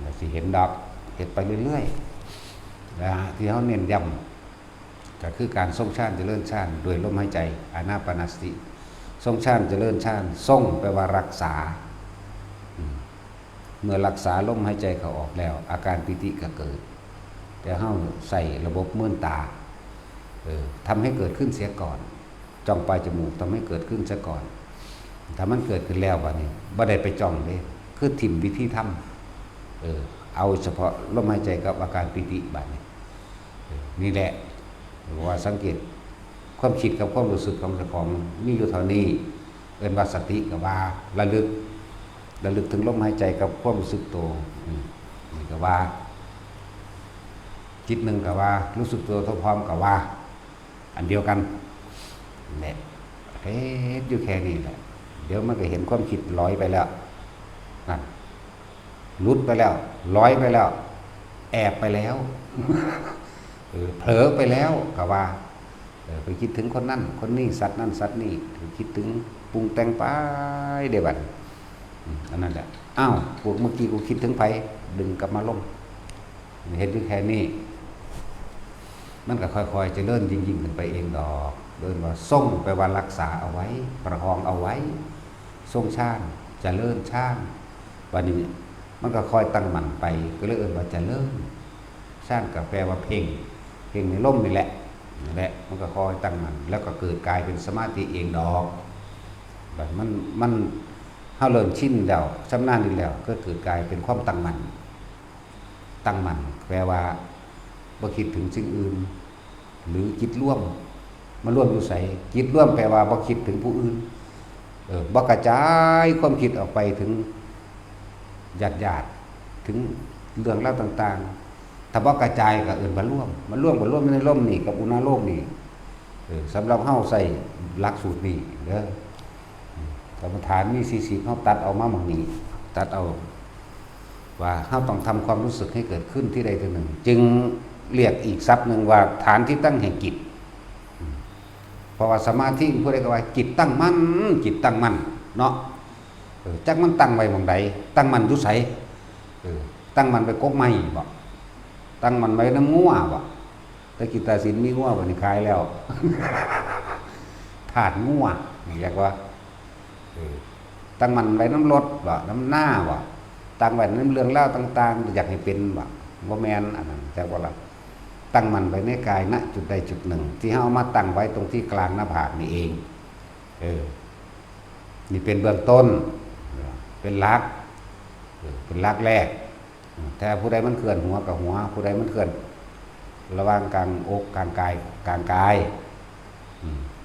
แล้วสิเห็นดอกเห็นไปเรื่อยๆนะที่เฮาเน้นย้ำก็คือการทรงฌานเจริญฌานโดยลมหายใจอานาปานสติทรงฌานเจริญฌานทรงแปลว่ารักษาเมื่อรักษาลมหายใจเข้าออกแล้วอาการปิติก็เกิดแต่เฮาใส่ระบบม่านตาทำให้เกิดขึ้นเสียก่อนจ้องปลายจมูกทำให้เกิดขึ้นเสียก่อนถ้ามันเกิดขึ้นแล้วบัดนี้บ่ได้ไปจ้องเลยคือถิ่มวิธีทำเอาเฉพาะลมหายใจกับอาการปิติบัดนี้นี่แหละว่าสังเกตความคิดกับความรู้สึกของเจ้าของมีอยู่เท่านี้เอิ้นว่าสติกับว่าระลึกถึงลมหายใจกับความรู้สึกตัวนี่ก็ว่าจิตหนึ่งกับว่ารู้สึกตัวพร้อมกับว่าอันเดียวกันแหละเฮ็ดอยู่แค่นี้แหละเดี๋ยวมันก็เห็นความคิดลอยไปแล้วนั่นลุดไปแล้วลอยไปแล้วแอบไปแล้วเผลอไปแล้วกับว่าไปคิดถึงคนนั่นคนนี้สัตว์นั่นสัตว์นี่คิดถึงปรุงแต่งไปเดี๋ยวบัดอันนั้นแหละอ้าวพวกเมื่อกี้กูคิดถึงไผดึงกลับมาลงเห็นอยู่แค่นี้มันก็ค่อยๆจะเลื่อนยิ่งขึ้นไปเองดอกเดินว่าทรงไปว่ารักษาเอาไว้ประคองเอาไว้ทรงฌานจะเลื่อนฌานวันนี้มันก็ค่อยตั้งมั่นไปก็เลยว่าจะเลื่อนฌานก็แปลว่าเพ่งในลมนี่แหละมันก็ค่อยตั้งมั่นแล้วก็เกิดกลายเป็นสมาธิเองดอก แบบมันเฮาเริ่มชินแล้วชำนาญนี่แล้วก็เกิดกลายเป็นความตั้งมั่นแปลว่าบ่คิดถึงสิ่งอื่นหรือจิตร่วมมันร่วมอยู่ไสจิตร่วมแปลว่าบ่คิดถึงผู้อื่นบ่กระจายความคิดออกไปถึงญาติถึงเรื่องราวต่างๆถ้าบ่กระจายก็มันร่วมในร่มนี่กับอุณาโลกนี่สำหรับเฮาใส่หลักสูตรนี้เด้อกรรมฐานมี40เฮาตัดเอามาหม้องนี้ตัดเอาว่าเฮาต้องทำความรู้สึกให้เกิดขึ้นที่ใดที่หนึ่งจึงเรียกอีกศัพท์หนึ่งว่าฐานที่ตั้งแห่งจิตเพราะว่าสมาธิผู้ใดก็ว่าจิตตั้งมั่นเนาะจักมันตั้งไว้หม้องใดตั้งมั่นอยู่ไสตั้งมั่นไปกกไม้บ่ตั้งมั่นไว้น้ำงัวบ่แต่กิตาสินมีงัวบ่นี่ขายแล้วถาดงัวเรียกว่าตั้งมั่นไว้น้ำรถบ่น้ำหน้าบ่ตั้งไว้ในเรื่องเล่าต่างๆอยากให้เป็นบ่แม่นอันนั้นจักว่าล่ะตั้งมันไว้ในกายณจุดใดจุดหนึ่งที่เฮาเอามาตั้งไว้ตรงที่กลางหน้าผากนี่เองนี่เป็นเบื้องต้นเป็นหลักแรกแต่ผู้ใดมันเคลื่อนหัวกับหัวผู้ใดมันเคลื่อนระหว่างกลางอกกลางกาย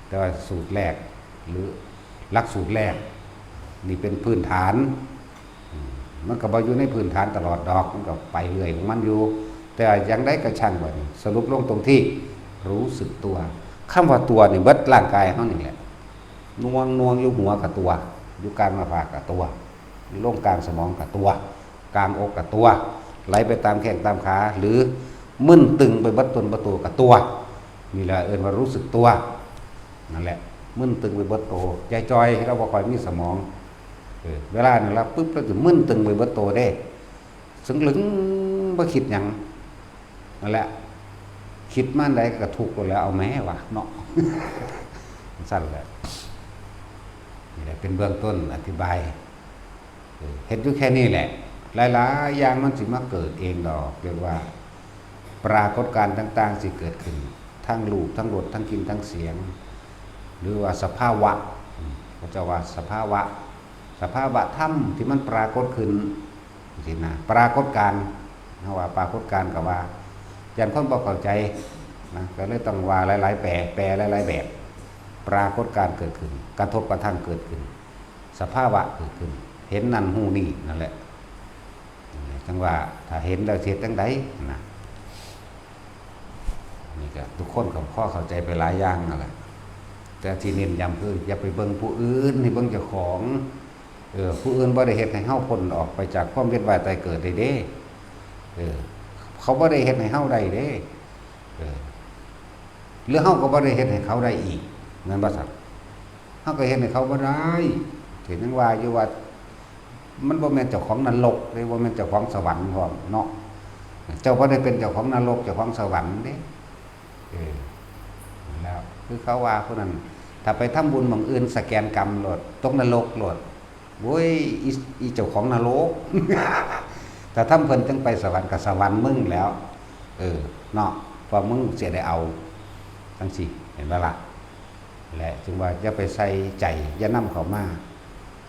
แต่ว่าสูตรแรกหรือหลักสูตรแรกนี่เป็นพื้นฐานมันก็บ่อยู่ในพื้นฐานตลอดดอกมันก็ไปเรื่อยของมันอยู่แต่ยังได้กระช่างบ่นี่สรุปลงตรงที่รู้สึกตัวคำว่าตัวนี่เบิดร่างกายเฮานี่แหละนวงอยู่หัวกับตัวอยู่กลางหน้าผากกับตัวอยู่ลงกลางสมองกับตัวกลางอกกับตัวไหลไปตามแข้งตามขาหรือมึนตึงไปเบิดตนประตูกับตัวนี่แหละว่ารู้สึกตัวนั่นแหละมึนตึงไปเบิดโตใจจอยเราบ่ค่อยมีสมองเวลานี่ละปุ๊บเราจะมึนตึงไปเบิดโตได้สึงลึงบ่คิดหยังนั่นแหละคิดมาใดก็ถูกแล้วเอาแม้วะเนาะสั้นแหละนี่แหละเป็นเบื้องต้นอธิบายเห็นอยู่แค่นี้แหละหลายๆอย่างมันสิมาเกิดเองดอกเรียกว่าปรากฏการณ์ต่างๆสิเกิดขึ้นทั้งรูปทั้งรสทั้งกลิ่นทั้งเสียงหรือว่าสภาวะเขาจะว่าสภาวะธรรมที่มันปรากฏขึ้นสินะปรากฏการณ์นะว่าปรากฏการณ์ก็ว่ายันคนบ่เข้าใจนะก็เลยต้องว่าหลายๆแปลหลายๆแบบปรากฏการณ์เกิดขึ้นกระทบกระทั่งเกิดขึ้นสภาวะเกิดขึ้นเห็นนั่นหูนี่นั่นแหละจังว่าถ้าเห็นแล้วเสียจังไดนะนี่ก็ทุกคนก็พอเข้าใจไปหลายอย่างนั่นแหละแต่ที่เน้นย้ำคืออย่าไปเบิ่งผู้อื่นให้เบิ่งเจ้าของผู้อื่นบ่ได้เฮ็ดให้เฮาพ้นออกไปจากความเวียนว่ายตายเกิดได้เด้เขาบ่ได้เฮ็ดให้เฮาได้เด้หรือเฮาก็บ่ได้เฮ็ดให้เขาได้อีกนั่นบ่ซั่นเฮาก็เฮ็ดให้เขาบ่ได้ถึงจังว่าอยู่ว่ามันบ่แม่นเจ้าของนรกเด้บ่แม่นเจ้าของสวรรค์พร้อมเนาะเจ้าบ่ได้เป็นเจ้าของนรกเจ้าของสวรรค์เด้แล้วคือเขาว่าผู้นั้นถ้าไปทำบุญหม่องอื่นสแกนกรรมโลดตกนรกโลดโว้ยอีเจ้าของนรก แต่ทำเพิ่นจังไปสวรรค์กับสวรรค์มึงแล้วเนาะพอมึงเสียได้เอาจังซี่เห็นบ่ล่ะแหละจึงว่าอย่าไปใส่ใจอย่านำเขามา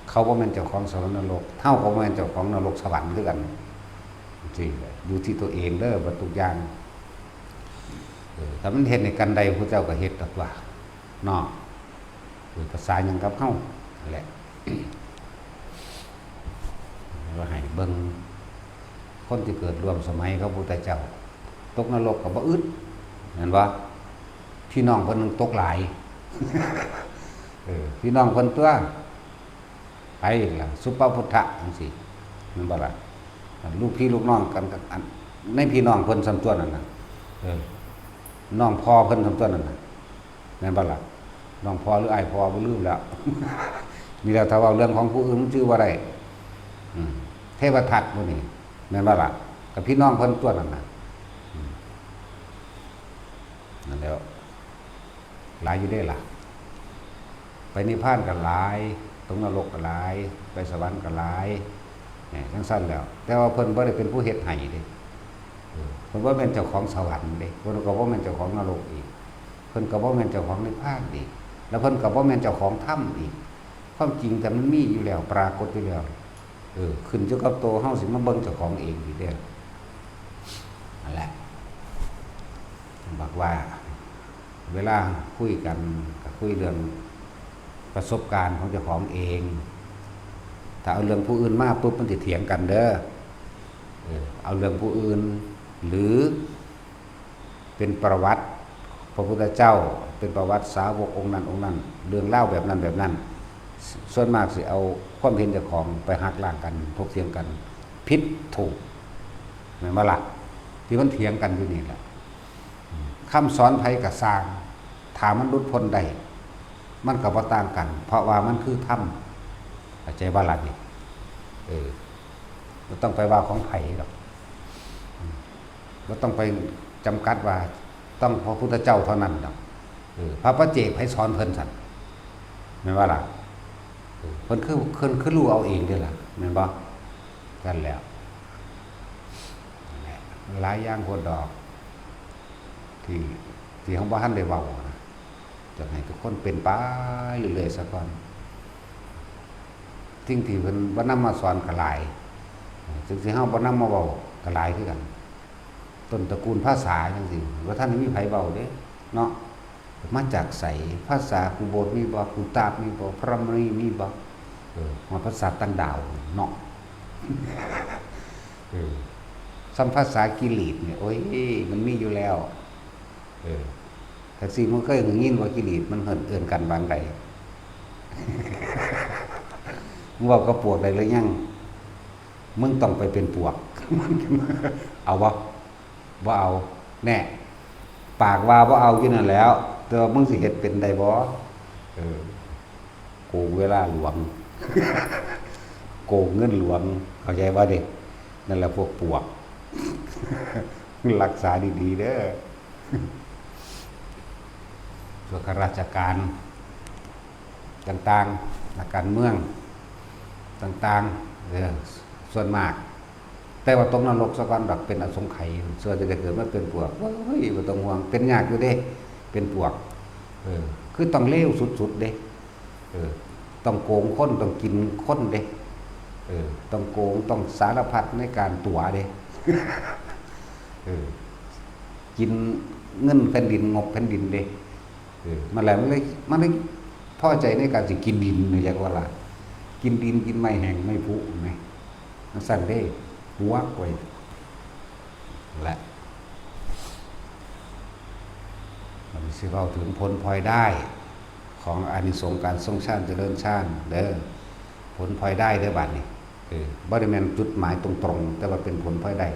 เขาบ่แม่นเจ้าของสวรรค์นรกเฮาก็บ่แม่นเจ้าของนรกสวรรค์คือกันจริงอยู่ที่ตัวเองเด้อบ่ทุกอย่างถ้ามันเฮ็ดในกันใดพระเจ้าก็เฮ็ดดอกว่าเนาะภาษาหยังกับเฮานั่นแหละว่าให้เบิ่งคนที่เกิดรวมสมัยพระพุทธเจ้าตกนรกก็บ่อึดเห็นบ่พี่น้องเพิ่นตกหลายพี่น้องเพิ่นตัวไปล่ะสุปพุทธะจังซี่นั่นบ่ล่ะลูกพี่ลูกน้องกันในพี่น้องเพิ่นสำตัวนั่นน่ะน้องพ่อเพิ่นสำตัวนั่นน่ะแม่นบ่ล่ะน้องพ่อหรืออ้ายพ่อบ่ลืมแล้วมีแล้วถ้าเว้าเรื่องของผู้อื่นมันชื่อว่าได้เทวทัตพวกนี้แม่นบ่ล่ะกับพี่น้องเพิ่นตัวนั่นน่ะนั่นแล้วหลายอยู่ได้ล่ะไปนิพพานก็หลายตรงนรกก็หลายไปสวรรค์ก็หลายจังซั่นแล้วแต่ว่าเพิ่นบ่ได้เป็นผู้เฮ็ดให้เด้เพิ่นบ่แม่นเจ้าของสวรรค์เด้เพิ่นก็บ่แม่นเจ้าของนรกอีกเพิ่นก็บ่แม่นเจ้าของนิพพานอีกแล้วเพิ่นก็บ่แม่นเจ้าของถ้ำอีก ความจริงแต่มันมีอยู่แล้วปรากฏอยู่แล้วขึ้นอยู่กับตัวเฮาสิมาเบิ่งเจ้าของเองทีเดียวนั่นแหละบอกว่าเวลาคุยกันก็คุยเรื่องประสบการณ์ของเจ้าของเองถ้าเอาเรื่องผู้อื่นมาปุ๊บมันสิเถียงกันเด้อเอาเรื่องผู้อื่นหรือเป็นประวัติพระพุทธเจ้าเป็นประวัติสาวกองค์นั้นองค์นั้นเรื่องเล่าแบบนั้นแบบนั้นส่วนมากสิเอาความเห็นเจ้าของไปหักล้างกันถกเถียงกันผิดถูกแม่นบ่ล่ะที่มันเถียงกันอยู่นี่แหละคำสอนไผก็สร้างถ้ามันหลุดพ้นได้มันก็บ่ต่างกันเพราะว่ามันคือธรรมเข้าใจบ่ล่ะนี่บ่ต้องไปว่าของไผหรอกบ่ต้องไปจำกัดว่าต้องพระพุทธเจ้าเท่านั้นดอกพระปัจเจกให้สอนเพิ่นสั่นแม่นว่าล่ะเพิ่นคือรู้เอาเองเด้อล่ะแม่นบ่กันแล้วหลายอย่างโคตรดอกที่เฮาบ่ทันได้เว้านะจะให้ทุกคนเป็นไปเรื่อยๆซะก่อนสิ่งที่เพิ่นบ่นำมาสอนก็หลายสิ่งที่เฮาบ่นำมาเว้าก็หลายคือกันต้นตระกูลภาษาจังซี่ว่าท่านมีไผเว้าเด้เนาะมาจากไสภาษาคูโบดมีบ่คูตาบมีบ่พรหมณีมีบ่มาภาษาต่างดาวเนาะสัมภาษากิเลสเนี่ยโอ้ยมันมีอยู่แล้วแต่สิมันเคยยินว่ากิเลสมันเอิ้นกันบางใดมึงเว้ากับปวกได้หรือยังมึงต้องไปเป็นปวกเอาบ่เอาแน่ปากว่าบ่เอาอยู่นั่นแล้วแต่ว่ามึงสิเฮ็ดเป็นได้บ่โกงเวลาหลวงโกงเงินหลวงเข้าใจบ่เด้นั่นแหละพวกปวกรักษาดีๆเด้อส่วนข้าราชการต่างๆนักการเมืองต่างๆส่วนมากแต่ว่าตรงนรกซะก่อนแบบเป็นอสงไขยส่วนจะเกิดมาเป็นปวกเฮ้ยบ่ต้องห่วงเป็นยากอยู่เด้เป็นปวกคือต้องเลวสุดๆเด้ต้องโกงคนต้องกินคนเด้ต้องโกงต้องสารพัดในการตั๋วเด้กินเงินแผ่นดินงบแผ่นดินเด้มันเลยพอใจในการสิกินดินนี่จักว่าล่ะกินดินกินไม้แห้งไม่ผุแม่มันสั่นเด้หัวไว้และมันสิเว้าถึงผลพลอยได้ของอานิสงส์การทรงชาติเจริญชาติเด้อผลพลอยได้เด้อบัดนี้บ่ได้แม่นจุดหมายตรงๆแต่ว่าเป็นผลพลอยได้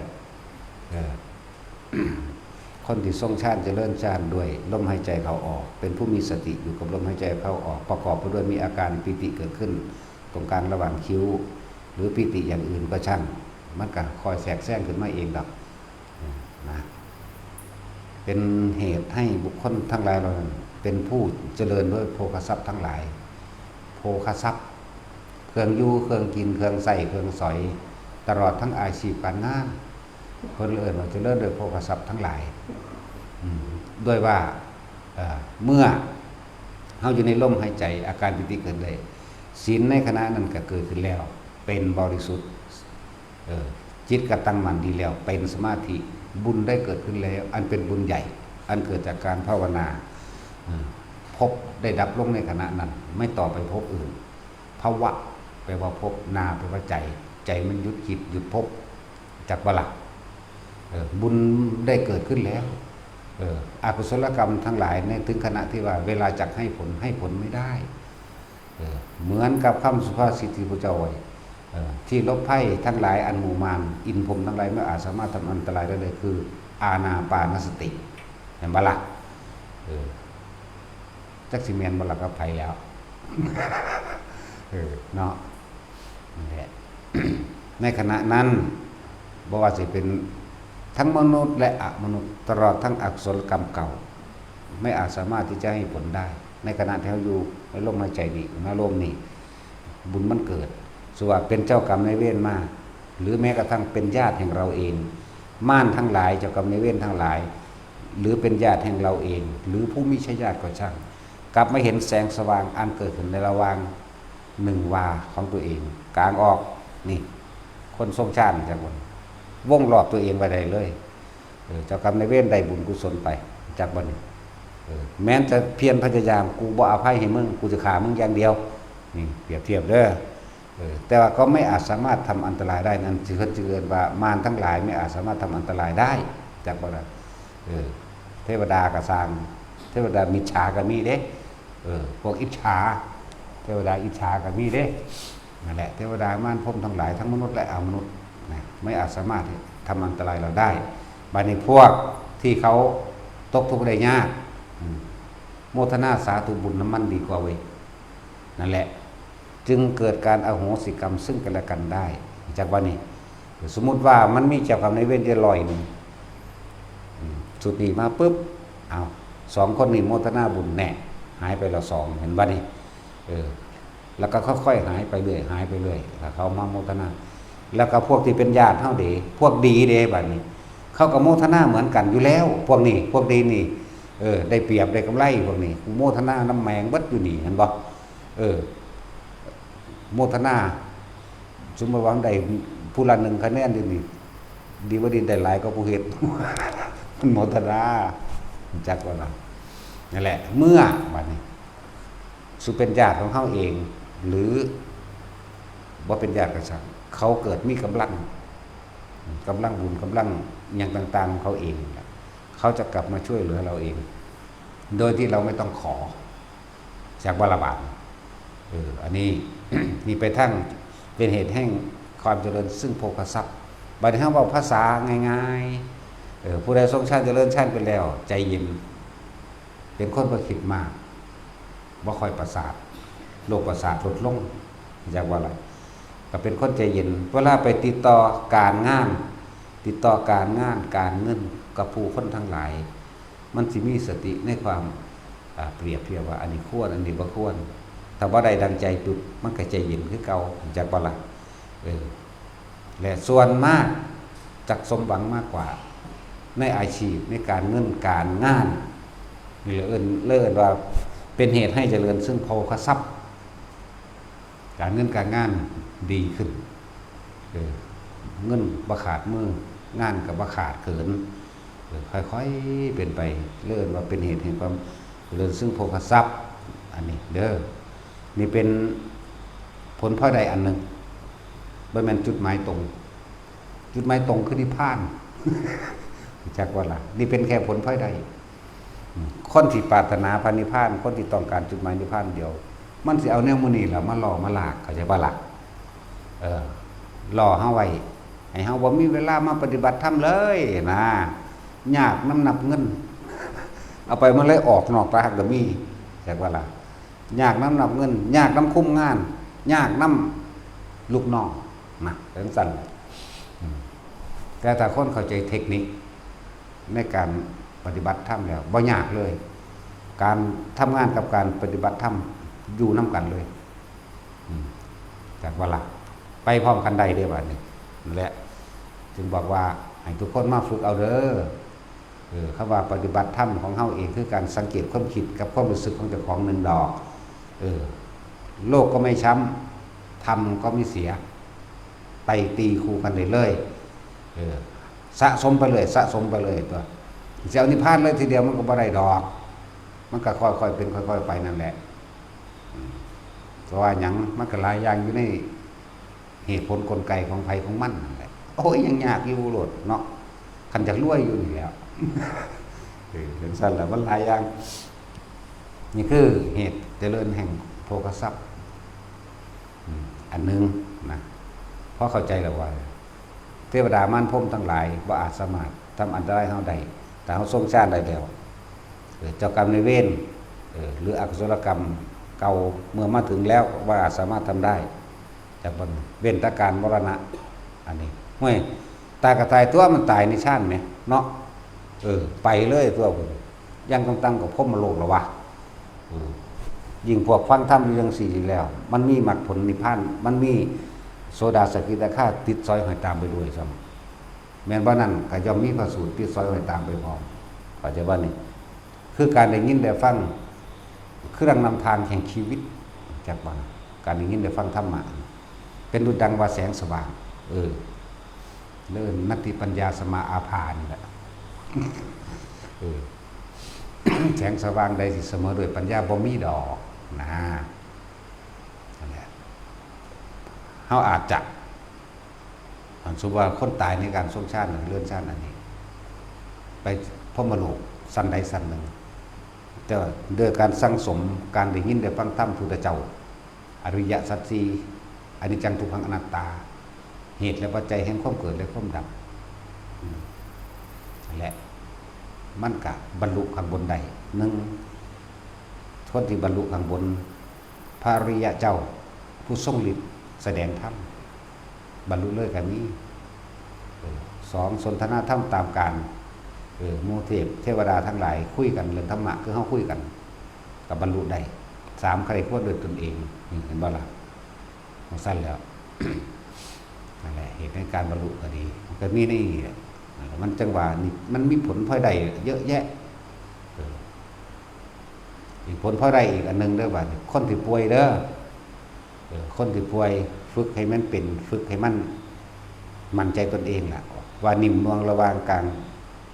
คนที่ทรงชาติเจริญชาติด้วยลมหายใจเข้าออกเป็นผู้มีสติอยู่กับลมหายใจเข้าออกประกอบไปด้วยมีอาการปิติเกิดขึ้นตรงกลางระหว่างคิ้วหรือปิติอย่างอื่นก็ช่างมันก็คอยแทรกแซงขึ้นมาเองดอกนะเป็นเหตุให้บุคคลทั้งหลายเราเป็นผู้เจริญด้วยโภคทรัพย์ทั้งหลายโภคทรัพย์เครื่องอยู่เครื่องกินเครื่องใส่เครื่องสอยตลอดทั้งอาชีพการงานคนเอื่นเราจะเริ่มโดยโภคทรัพย์ทั้งหลายด้วยว่าเมื่อเฮาอยู่ในลมหายใจอาการปิติเกิดได้ศีลในขณะนั้นก็เกิดขึ้นแล้วเป็นบริสุทธิ์จิตก็ตั้งมั่นดีแล้วเป็นสมาธิบุญได้เกิดขึ้นแล้วอันเป็นบุญใหญ่อันเกิดจากการภาวนาภพได้ดับลงในขณะนั้นไม่ต่อไปภพอื่นภวะแปลว่าภพนาแปลว่าใจมันหยุดคิดหยุดภพจากวละบุญได้เกิดขึ้นแล้วอกุศลกรรมทั้งหลายในถึงขณะที่ว่าเวลาจักให้ผลไม่ได้เหมือนกับคำสุภาษิตที่พระเจ้าไว้ที่ลบไพ่ทั้งหลายอันหมู่มานอินพรหมทั้งหลายไม่อาจสามารถทำอันตรายได้เลยคืออานาปานสติเห็นบ่ล่ะจักสิแม่นบ่ล่ะกับไผแล้วเนาะนั่นแหละในขณะนั้นบ่ว่าสิเป็นทั้งมนุษย์และอมนุษย์ตลอดทั้งอกุศลกรรมเก่าไม่อาจสามารถที่จะให้ผลได้ในขณะที่เราอยู่ในลมหายใจนี้ในลมนี้บุญมันเกิดส่วนเป็นเจ้ากรรมนายเวรมาหรือแม้กระทั่งเป็นญาติแห่งเราเองม่านทั้งหลายเจ้ากรรมนายเวรทั้งหลายหรือเป็นญาติแห่งเราเองหรือผู้มิใช่ญาติก็ช่างกลับไม่เห็นแสงสว่างอันเกิดขึ้นในระหว่าง หนึ่งวาของตัวเองกลางออกนี่คนทรงชาติจากบนวงรอบตัวเองไปได้เลยเจ้ากรรมนายเวรได้บุญกุศลไปจากบนแม้จะเพียรพยายามกูบ่อภัยให้มึงกูจะฆ่ามึงอย่างเดียวนี่เปรียบเทียบเด้อแต่ว่าก็ไม่อาจสามารถทำอันตรายได้นั่นจึงเกิดว่ามารทั้งหลายไม่อาจสามารถทำอันตรายได้จากบนเทวดากระสร้างเทวดามิจฉาก็มีเด้พวกอิจฉาเทวดาอิจฉาก็มีเด้นั่นแหละเทวดามารพรหมทั้งหลายทั้งมนุษย์และอมนุษย์ไม่อาจสามารถทำอันตรายเราได้บางในพวกที่เขาตกทุกข์ได้ยากโมทนาสาธุบุญน้ำมันดีกว่าเว้ยนั่นแหละจึงเกิดการอโหสิกรรมซึ่งกันและกันได้จากวันนี้สมมุติว่ามันมีเจ้ากรรมนายเวรจะลอยหนึ่งสุดนี้มาปุ๊บเอาสองคนนี้โมทนาบุญแน่หายไปละสองเห็นบ้านี่แล้วก็ค่อยๆหายไปเรื่อยหายไปเรื่อยเขามาโมทนาแล้วก็พวกที่เป็นญาติเท่าเดพวกดีเดบ้านี้เขาก็โมทนาเหมือนกันอยู่แล้วพวกนี้พวกดีนี่ได้เปรียบได้กำไรพวกนี้โมทนาน้ำแมงบัดอยู่นี่เห็นบ่โมทนาสมมติว่าได้ผู้ละ1 คะแนนนี่ดีว่าดีได้หลายก็ผู้เฮ็ดมันโมทนาจักว่าล่ะนั่นแหละเมื่อบัดนี้สุเป็นญาติของเขาเองหรือว่าเป็นญาติกันซะเขาเกิดมีกำลังบุญกำลังอย่างต่างๆของเขาเองเขาจะกลับมาช่วยเหลือเราเองโดยที่เราไม่ต้องขอจากบาลบาทอันนี้ นี่ไปทั้งเป็นเหตุแห่งความเจริญซึ่งโภคทรัพย์บางทีเขาบอกภาษาง่ายๆผู้ใดทรงชาติเจริญชาติไปแล้วใจเย็นเป็นคนประคิดมากบ่ค่อยประสาทโรคประสาทลดลงจากว่าอะไรก็เป็นคนใจเย็นเวลาไปติดต่อการงานการเงินกับผู้คนทั้งหลายมันสิมีสติในความเปรียบเทียบว่าอันนี้ควรอันนี้บ่ควรถ้าบ่ได้ดังใจปุ๊บมันก็ใจเย็นคือเก่าจากบ่ล่ะและส่วนมากจักสมหวังมากกว่าในอาชีพในการเงินการงานนี่เอิ้นว่าเป็นเหตุให้เจริญซึ่งโภคทรัพย์การเงินการงานดีขึ้นเงินบ่ขาดมืองานกับบ่ขาดเขินค่อยๆเป็นไปเลื่อนว่าเป็นเหตุแห่งความเจริญซึ่งโภคทรัพย์อันนี้เด้อนี่เป็นผลพลอยได้อันหนึ่งบ่แม่นจุดหมายตรงคือนิพพานจักว่าล่ะนี่เป็นแค่ผลพลอยได้คนที่ปรารถนาพระนิพพานคนที่ต้องการจุดหมายนิพพานเดียวมันสิเอาแนวมื้อนี้ล่ะมาล่อมาลากเข้าใจบ่ล่ะล่อเฮาไว้ให้เฮาบ่มีเวลามาปฏิบัติธรรมเลยนะยากน้ำหนักเงินเอาไปมันเลยออกนอกตาหักก็มีจักว่าล่ะยากน้ำหนักเงินยากน้ำคุ้มงานยากน้ำลูกน้องนะจังซั่นแต่ถ้าคนเข้าใจเทคนิคในการปฏิบัติธรรมแล้วบ่ยากเลยการทำงานกับการปฏิบัติธรรมอยู่นำกันเลยจากว่าล่ะไปพร้อมกันได้เด้อบัดนี้นั่นแหละจึงบอกว่าให้ทุกคนมาฝึกเอาเด้อคำว่าปฏิบัติธรรมของเฮาเองคือการสังเกตความคิดกับความรู้สึกของเจ้าของหนึ่งดอกโลกก็ไม่ช้ำธรรมก็ไม่เสียไปตีคู่กันเลยสะสมไปเลยตัวจะเอานิพพานเลยทีเดียวมันก็บ่ได้ดอกมันก็ค่อยๆเป็นค่อยๆไปนั่นแหละเพราะว่าหยังมันก็หลายอย่างอยู่ในเหตุผลกลไกของไผของมันนั่นแหละโอ้ยยังยากอยู่โลดเนาะคันจักรวยอยู่นี่แล้วถึงสั่นแล้วมันหลายอย่างนี่คือเหตุเจริญแห่งโภคทรัพย์อันนึงนะเพราะเข้าใจแล้วว่าเทวดามารพรหมทั้งหลายบ่อาจสามารถทำอันตรายเฮาได้แต่เฮาทรงชาติได้แล้วเจ้ากรรมนายเวรหรืออกุศลกรรมเก่าเมื่อมาถึงแล้วว่าอาจสามารถทำได้จากบนเว้นตาการมรณะอันนี้ห้วยตายก็ตายตัวมันตายในชาติไหมเนาะไปเลยตัวผมยังตั้งกับพรหมโลกแล้ววะยิ่งพวกฟังธรรมอยู่ยังสี่แล้วมันมีมรรคผลนิพพานมันมีโสดาสกิทาคาติดซอยหอยตามไปด้วยซ้ำแม้นว่านั้นก็ย่อมมีพระสูตรติดซอยหอยตามไปพร้อมเข้าใจว่านี่คือการได้ยินได้ฟังเครื่องนำทางแห่งชีวิตจากบ้าน การได้ยินได้ฟังธรรมะเป็นดุจดังว่าแสงสว่างเลิ่นนัตติปัญญาสมาอาภานี่แหละแสงสว่างใดสิเสมอด้วยปัญญาบ่มีดอกนะนั่นแหละเฮาอาจจะสมมุติว่าคนตายในการทรงชาติหนึ่งเลื่อนชาติอันนี้ไปพรหมโลกสั้นใดสั้นหนึ่งแต่ด้วยการสั่งสมการได้ยินได้ฟังธรรมพุทธเจ้าอริยสัจสี่อนิจจังทุกขังอนัตตาเหตุและปัจจัยแห่งความเกิดและความดับและมันกะบรรลุข้างบนใดหนึ่งคนที่บรรลุข้างบนพระอริยะเจ้าผู้ทรงฤทธิ์แสดงธรรมบรรลุเลยกันนี้สองสนทนาธรรมตามการโมเทพเทวดาทั้งหลายคุยกันเรื่องธรรมะคือเขาคุยกันกับบรรลุได้สามใครพูดโดยตนเองเห็นบ่ล่ะมันสั้นแล้ว นั่นแหละเหตุในการบรรลุก็ดีก็มีนี่มันจังหวะนี่มันมีผลพลอยได้เยอะแยะอีกผลพลอยได้อีกอันนึงเด้อว่าคนที่ป่วยเด้อคนที่ป่วยฝึกให้มันเป็นฝึกให้มันมั่นใจตนเองล่ะว่านิ่มนวลระวางกลาง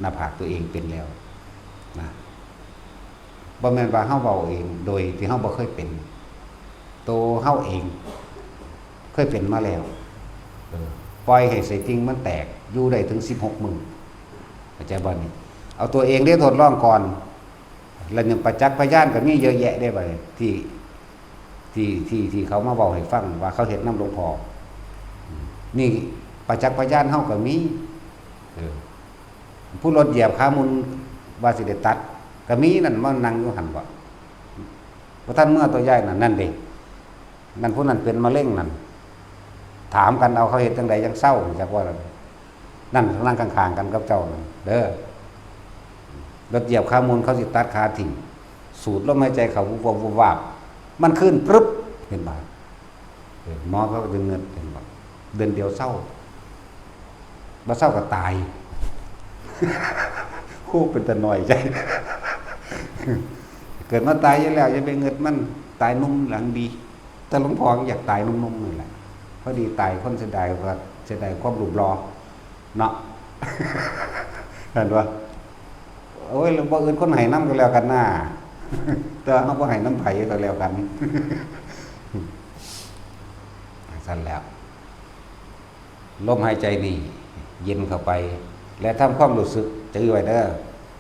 หน้าผากตัวเองเป็นแล้วนะบ่แม่นว่าเฮาเว้าเองโดยที่เฮาบ่เคยเป็นโตเฮาเองเคยเป็นมาแล้วปล่อยให้สายจริงมันแตกอยู่ได้ถึง16 มื้อเข้าใจบ่นี่เอาตัวเองได้ทดลองก่อนแล้วยังประจักษ์พยานก็มีเยอะแยะได้บ่ที่เขามาบอกให้ฟังว่าเขาเห็นน้ำหลวงพ่อนี่ประจักษ์พยานเฮาก็มีผู้รถเหยียบขามุนว่าสิได้ตัดก็มีนั่นมันนั่งอยู่หันบ่ว่าท่านเมื่อตัวใหญ่นั่นเด้นั่นผู้นั้นเป็นมะเร็งนั่นถามกันเอาเขาเห็นจังใดยังเศร้าจักว่านั่นนั่งข้างๆกันกับเจ้านั่นเด้อรถเหยียบขามุนเขาสิตัดขาทิ้งสูดลมหายใจเขาวูบวาบมันขึ้นปึ๊บเห็นบ่หมอเขาดึงเงินเห็นบ่เดือนเดียวเศร้าบ่เศร้าก็ตายคู่เป็นตะหน่อยใจเกิดมาตายอยู่แล้วจะไปเงินมันตายนุ่มหลังดีแต่หลวงพ่ออยากตายนุ่มๆนี่แหละพอดีตายคนเสียดายว่าเสียดายความรูปรอเนาะเห็นป่ะโอ้ยหลวงพ่ออื่นคนให้น้ำก็แล้วกันหน้าแต่เขาก็ให้น้ำไผ่ก็แล้วกันสั้นแล้วลมหายใจนี่เย็นเข้าไปและทำความรู้สึกจื้อไว้เด้อ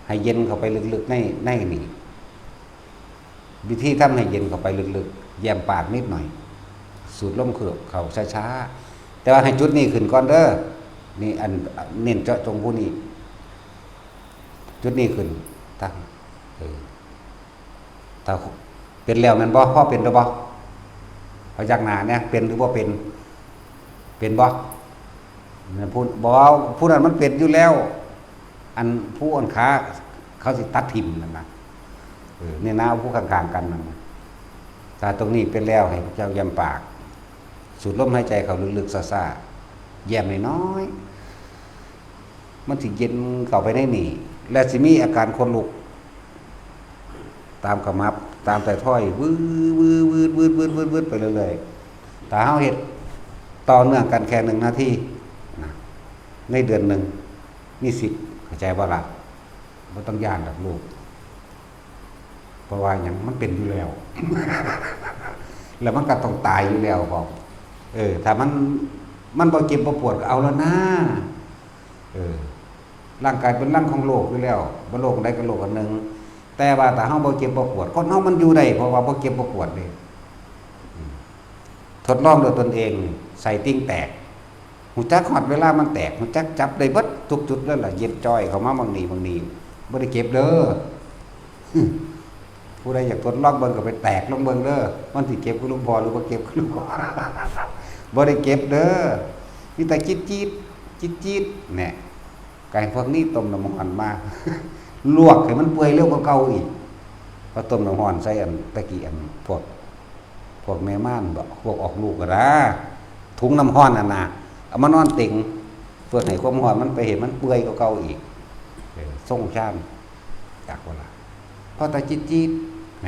ให้เย็นเข้าไปลึกๆในนี่วิธีทำให้เย็นเข้าไปลึกๆแยมปากนิดหน่อยสูดลมเข่าช้าๆแต่ว่าให้จุดนี้ขึ้นก่อนเด้อนี่อันเน้นเจาะจงผู้นี้จุดนี้ขึ้นตั้งถ้าเป็นแล้วมันบ่พ่อเป็นหรือบ่เขาจากหนาเนี่ยเป็นหรือบ่เป็นบ่พูดบอกว่าผู้นั้นมันเป็นอยู่แล้วอันผู้อ่อนค้าเขาสิตัดทิมนั่นนะเนี่ยนะผู้ข้างๆกันนั่นแต่ตรงนี้เป็นแล้วให้พระเจ้าแย้มปากสูดลมหายใจเขาลึกๆซ่าๆแย้มน้อยๆมันสิเย็นเข้าไปในนี่และสิมีอาการคนลุกตามขมับตามแต่ถ้อยวืดไปเรื่อยๆแต่เฮาเฮ็ดต่อเนื่องกันแค่1 นาทีในเดือนหนึ่งมี10เข้าใจบ่ล่ะบ่ต้องย่านกับลูกเพราะว่าอย่างมันเป็นอยู่แล้ว แล้วมันก็ต้องตายอยู่แล้วบอกถ้ามันบ่เจ็บบ่ปวดก็เอาแล้วนะร่างกายเป็นร่างของโลกอยู่แล้วบ่โลกใดก็โลกอันหนึงแต่ว่าถ้าเฮาบ่เจ็บบ่ปวดคนเฮามันอยู่ได้เพราะว่าบ่เจ็บบ่ปวดนี่ทดลองด้วยตนเองใส่ติ้งแตกหูจักฮอดเวลามันแตกหูจักจับได้เบิดทุกจุดแล้วล่ะเย็นจ้อยเข้ามาบางนี้บ่ได้เก็บเด้อผู้ใดอยากทดลองเบิ่งก็ไปแตกลงเบิ่งเด้อมันสิเก็บคือหลวงพ่อหรือบ่เก็บคือหลวงพ่อบ่ได้เก็บเด้อมีแต่จี๊ดแน่ไก่พวกนี้ต้มน้ำร้อนมาลวกให้มันเปื่อยเร็วกว่าเก่าอีกพอต้มน้ำร้อนใส่อันตะกี้อันพวกแม่ม่านบ่พวกออกลูกก็ได้ถุงน้ำร้อนน่ะเอามานอนติ่งเพื่อให้ความร้อนมันไปเห็นมันเปื่อยกว่าเก่าอีกส่งชามจากเวลาพอตาจี๊ดแหม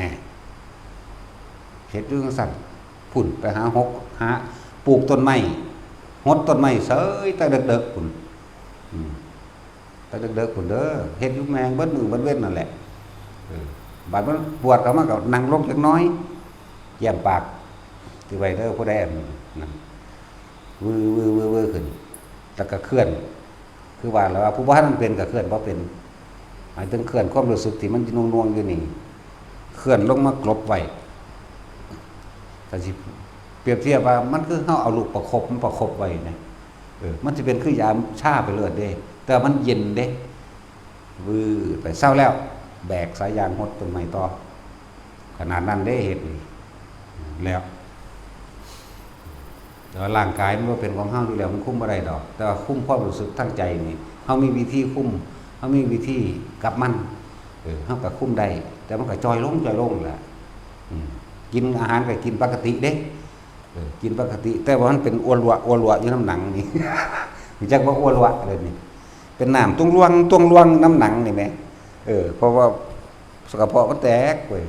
เฮ็ดอยู่จังซั่น พุ่นไปหาปลูกต้นไม้หดต้นไม้เสยแต่เด็กๆพุ่นแต่เด็กๆพุ่นเด้อเฮ็ดอยู่แมงเบิดมือเบิดเว้นนั่นแหละบาดมันปวดเขามาก็นั่งลงจักน้อยแย้มปากที่ไว้เด้อผู้ใดอันนั้นวือขึ้นแล้วก็เคลื่อนคือว่าแล้วว่าผู้บ่ทันเป็นก็เคลื่อนบ่เป็นหมายถึงเคลื่อนความรู้สึกที่มันน่วงๆอยู่นี่เคลื่อนลงมากลบไว้ก็สิเปรียบเทียบว่ามันคือเฮาเอาลูกประคบมันประคบไว้นะมันสิเป็นคือยามชาไปเลยเด้แต่มันเย็นเด้วือไปเศร้าแล้วแบกสายยางหดต้นไม้ต่อขนาดนั้นได้เฮ็ดแล้วแต่ว่าร่างกายมันบ่เป็นของเฮาอยู่แล้วมันคุมบ่ได้ดอกแต่ว่าคุมความรู้สึกทางใจนี่เฮามีวิธีคุมเฮามีวิธีกับมันเฮาก็คุมได้แต่มันก็จอยลงแหละกินอาหารก็กินปกติเด้กินปกติแต่ว่ามันเป็นอ้วนหลวอยู่น้ำหนังนี่ รู้จักว่าอ้วนหลวเลยนี่เป็นน้ำตวงลวงน้ำหนังนี่แหมเพราะว่ากระเพาะมันแตกเว้ย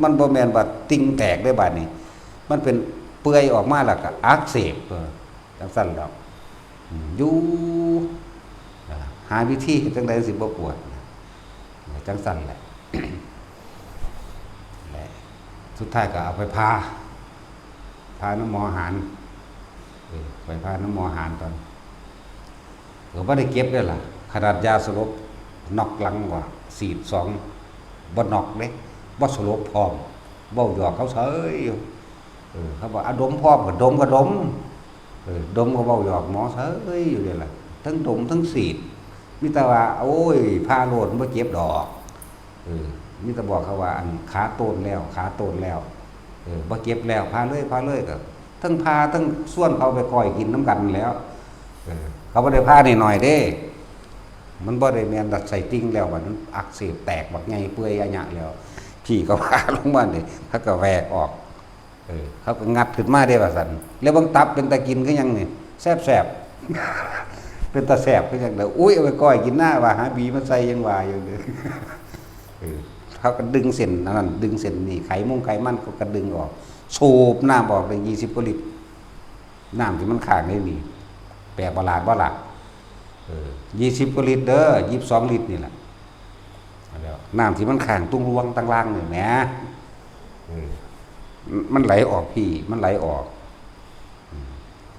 มันบ่แม่นว่าติ่งแตกได้บาดนี้มันเป็นเปื่อยออกมาแล้วก็อักเสบจังซั่นดอกอยู่หาวิธีจังได๋สิบ่ปวดจังซั่นแหละ สุดท้ายก็เอาไปพาน้ำหมอหารไปพาน้ำหมอหารตอนก็บ่ได้เก็บได้ล่ะขนาดยาสลบนอกหลังกว่าสีด2บ่นอกเด้บ่สลบพร้อมเว้าหยอกเขาเฉยอยู่เขาบอกดมพร้อมก็ดมดมก็เว้าหยอกหมอเฉยอยู่เด้ล่ะทั้งดมทั้งสีดมีแต่ว่าโอ้ยพาโลดบ่เจ็บดอกมีแต่บอกเขาว่าอันขาโตนแล้วบ่เก็บแล้วพาเลยก็ทั้งพาทั้งส่วนเขาไปก้อยกินน้ำกันแล้วเขาบ่ได้พาหน่อยๆเด้มันบ่ได้แม่นดัดใส่ติ้งแล้วมันอักเสบแตกบักใหญ่เปื่อยอะหยะแล้วพี่ก็พาลงมานี่เขาก็แหวกออกเขาก็งัดขึ้นมาได้ว่าซั่นแล้วบางตับเป็นตะกินคือหยังนี่แซ่บๆเป็นตาแซ่บคือหยังเด้ออุ้ยเอาไปก้อยกินหน้าว่าหาบีมาใส่ยังว่าอยู่เด้อเขาก็ดึงเส้นนั่นดึงเส้นนี่ไขมันเขาก็ดึงออกสูบน้ำออกได้20กว่าลิตรน้ำที่มันค้างได้นี่แปลกประหลาดบ่ล่ะ20กว่าลิตรเด้อ22ลิตรนี่แหละแล้วน้ำที่มันค้างตุ้งรวงตั้งล่างนี่แหมมันไหลออกพี่มันไหลออก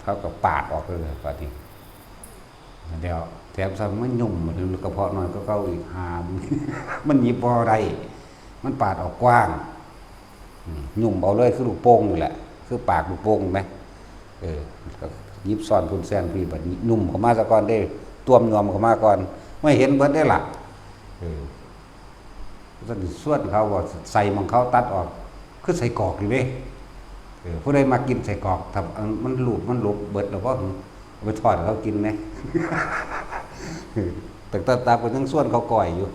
เขาก็ปาดออกเลยปาดทีเดี๋ยวแถมซ้ำมันยุ่มมันกระเพาะน้อยก็เก้าอีกหามมันหยิบบ่ได้มันปาดออกกว้างยุ่มเอาเลยคือลูกโป่งนี่แหละคือปากลูกโป่งไหมก็หยิบซ่อนคุณแซนพี่บัดนุ่มเข้ามาซะก่อนได้ต้วมยอมเข้ามาก่อนไม่เห็นเบิดได้ล่ะส่วนเขาว่าใส่มันเขาตัดออกคือใส่กรอกอยู่เด้ผู้ใดมากินใส่กรอกทำมันหลุดเบิดแล้วก็เอาไปทอดเขากินนะแต่ตาคนทั้งส่วนเขาก่อยอยู่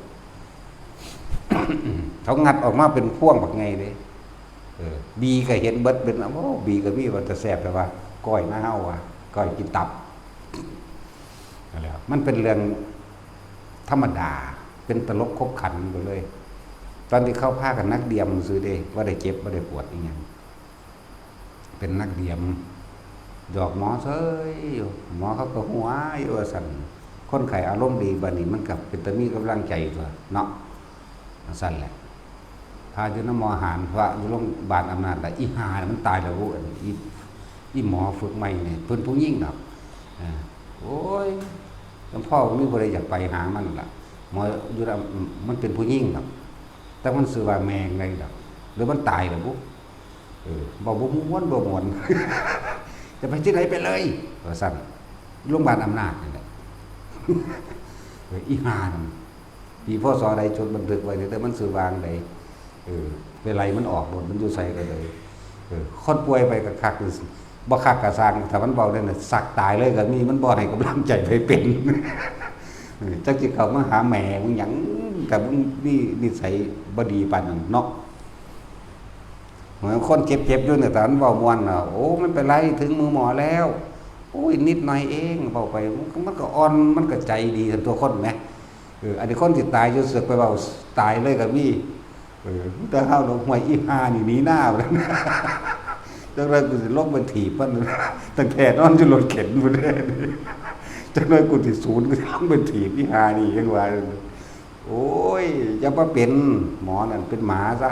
เขางัดออกมาเป็นพ่วงแบบไงเลยบีก็เห็นเบิดเป็นโอ้บีก็มีว่าจะแสบแต่ว่าก้อยหน้าเฮาว่ะก้อยกินตับอะไรมันเป็นเรื่องธรรมดาเป็นตลกคบขันไปเลยตอนที่เข้าผ้ากันนักเดียมซื้อเด้ว่าได้เจ็บว่าได้ปวดอีกอย่างเป็นนักเดียมดอกหมอเฉยอยู่หมอเขาก็หัวอยู่สั่นคนไข้อารมณ์ดีบัดนี้มันกับเป็นตะมีกำลังใจตัวเนาะสั่นแหละพาอยู่น้ำหมอหารว่าอยู่โรงพยาบาลอำนาจแต่อีหามันตายแล้ววุ้นอีหมอฝึกใหม่เนี่ยเพิ่นผู้ยิ่งดอกโอ้ยหลวงพ่อมีบ่ได้อยากไปหามันล่ะหมออยู่แล้วมันเป็นผู้ยิ่งดอกแต่มันสื่อว่าแมงไงดอกหรือมันตายแล้วบุ๊บ่ม้วนจะไปที่ไหนไปเลยว่าสั่นโรงพยาบาลอำนาจนี่แหละอีหานปีพ่อสอใดจดบันทึกไว้แต่มันสื่อวางใดเวลามันออกหมดมันอยู่ใส่กันเลยคนป่วยไปกับคักบ่คักกะสร้างถ้ามันเบาได้น่ะสักตายเลยก็มีมันบ่ให้กำลังใจไปเป็นจักสิเข้ามาหาแม่มึงหยังแต่มึงนี่นิสัยบ่ดีปานนั้นเนาะเหมือนคนเจ็บอยู่เนี่ยแต่มันเบาม่วนน่ะโอ้มันเป็นไรถึงมือหมอแล้วโอ้ยนิดหน่อยเองเบาไปมันก็อ่อนมันก็ใจดีทั้งตัวคนแหมอันนี้คนที่ตายอยู่สึกไปเบาตายเลยก็มีแต่เฮาลงห้วยอีหานี่หนีหน้าแล้ว จังเลยกูสิลงไปถีบมันตั้งแต่นอนจนรถเข็นพุ่นเด้จังเลยกูสิศูนย์กูลงไปถีบอีหานี่จังว่าโอ้ยอย่ามาเป็นหมอนั่นเป็นหมาซะ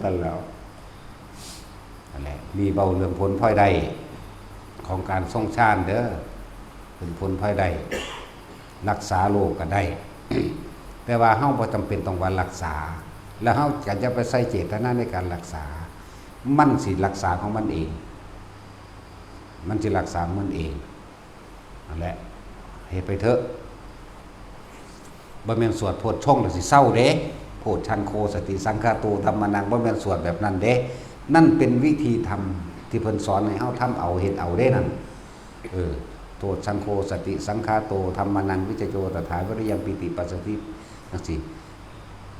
สั่นแล้วนั่นแหละมีเบาเรื่องผลพลอยได้ของการทรงชาติเด้อเป็นผลพลอยได้รักษาโรคก็ได้ แต่ว่าเฮาบ่จำเป็นต้องว่ารักษาแล้วเฮาก็จะไปใส่เจตนาในการรักษามันสิรักษาของมันเองมันสิรักษามันเองนั่นแหละเฮ็ดไปเถอะบ่แม่นสวดโพชฌงค์แล้วสิเศร้าเด้โพชชันโคสติสังฆาโตธัมมานังบ่แม่นสวดแบบนั้นเด้นั่นเป็นวิธีทำที่เพิ่นสอนให้เฮาทำเอาเฮ็ดเอาเด้นั่นโทษชันโคสติสังฆาโตธัมมานังวิจโยตถาวิริยังปิติปัสสติจังซี่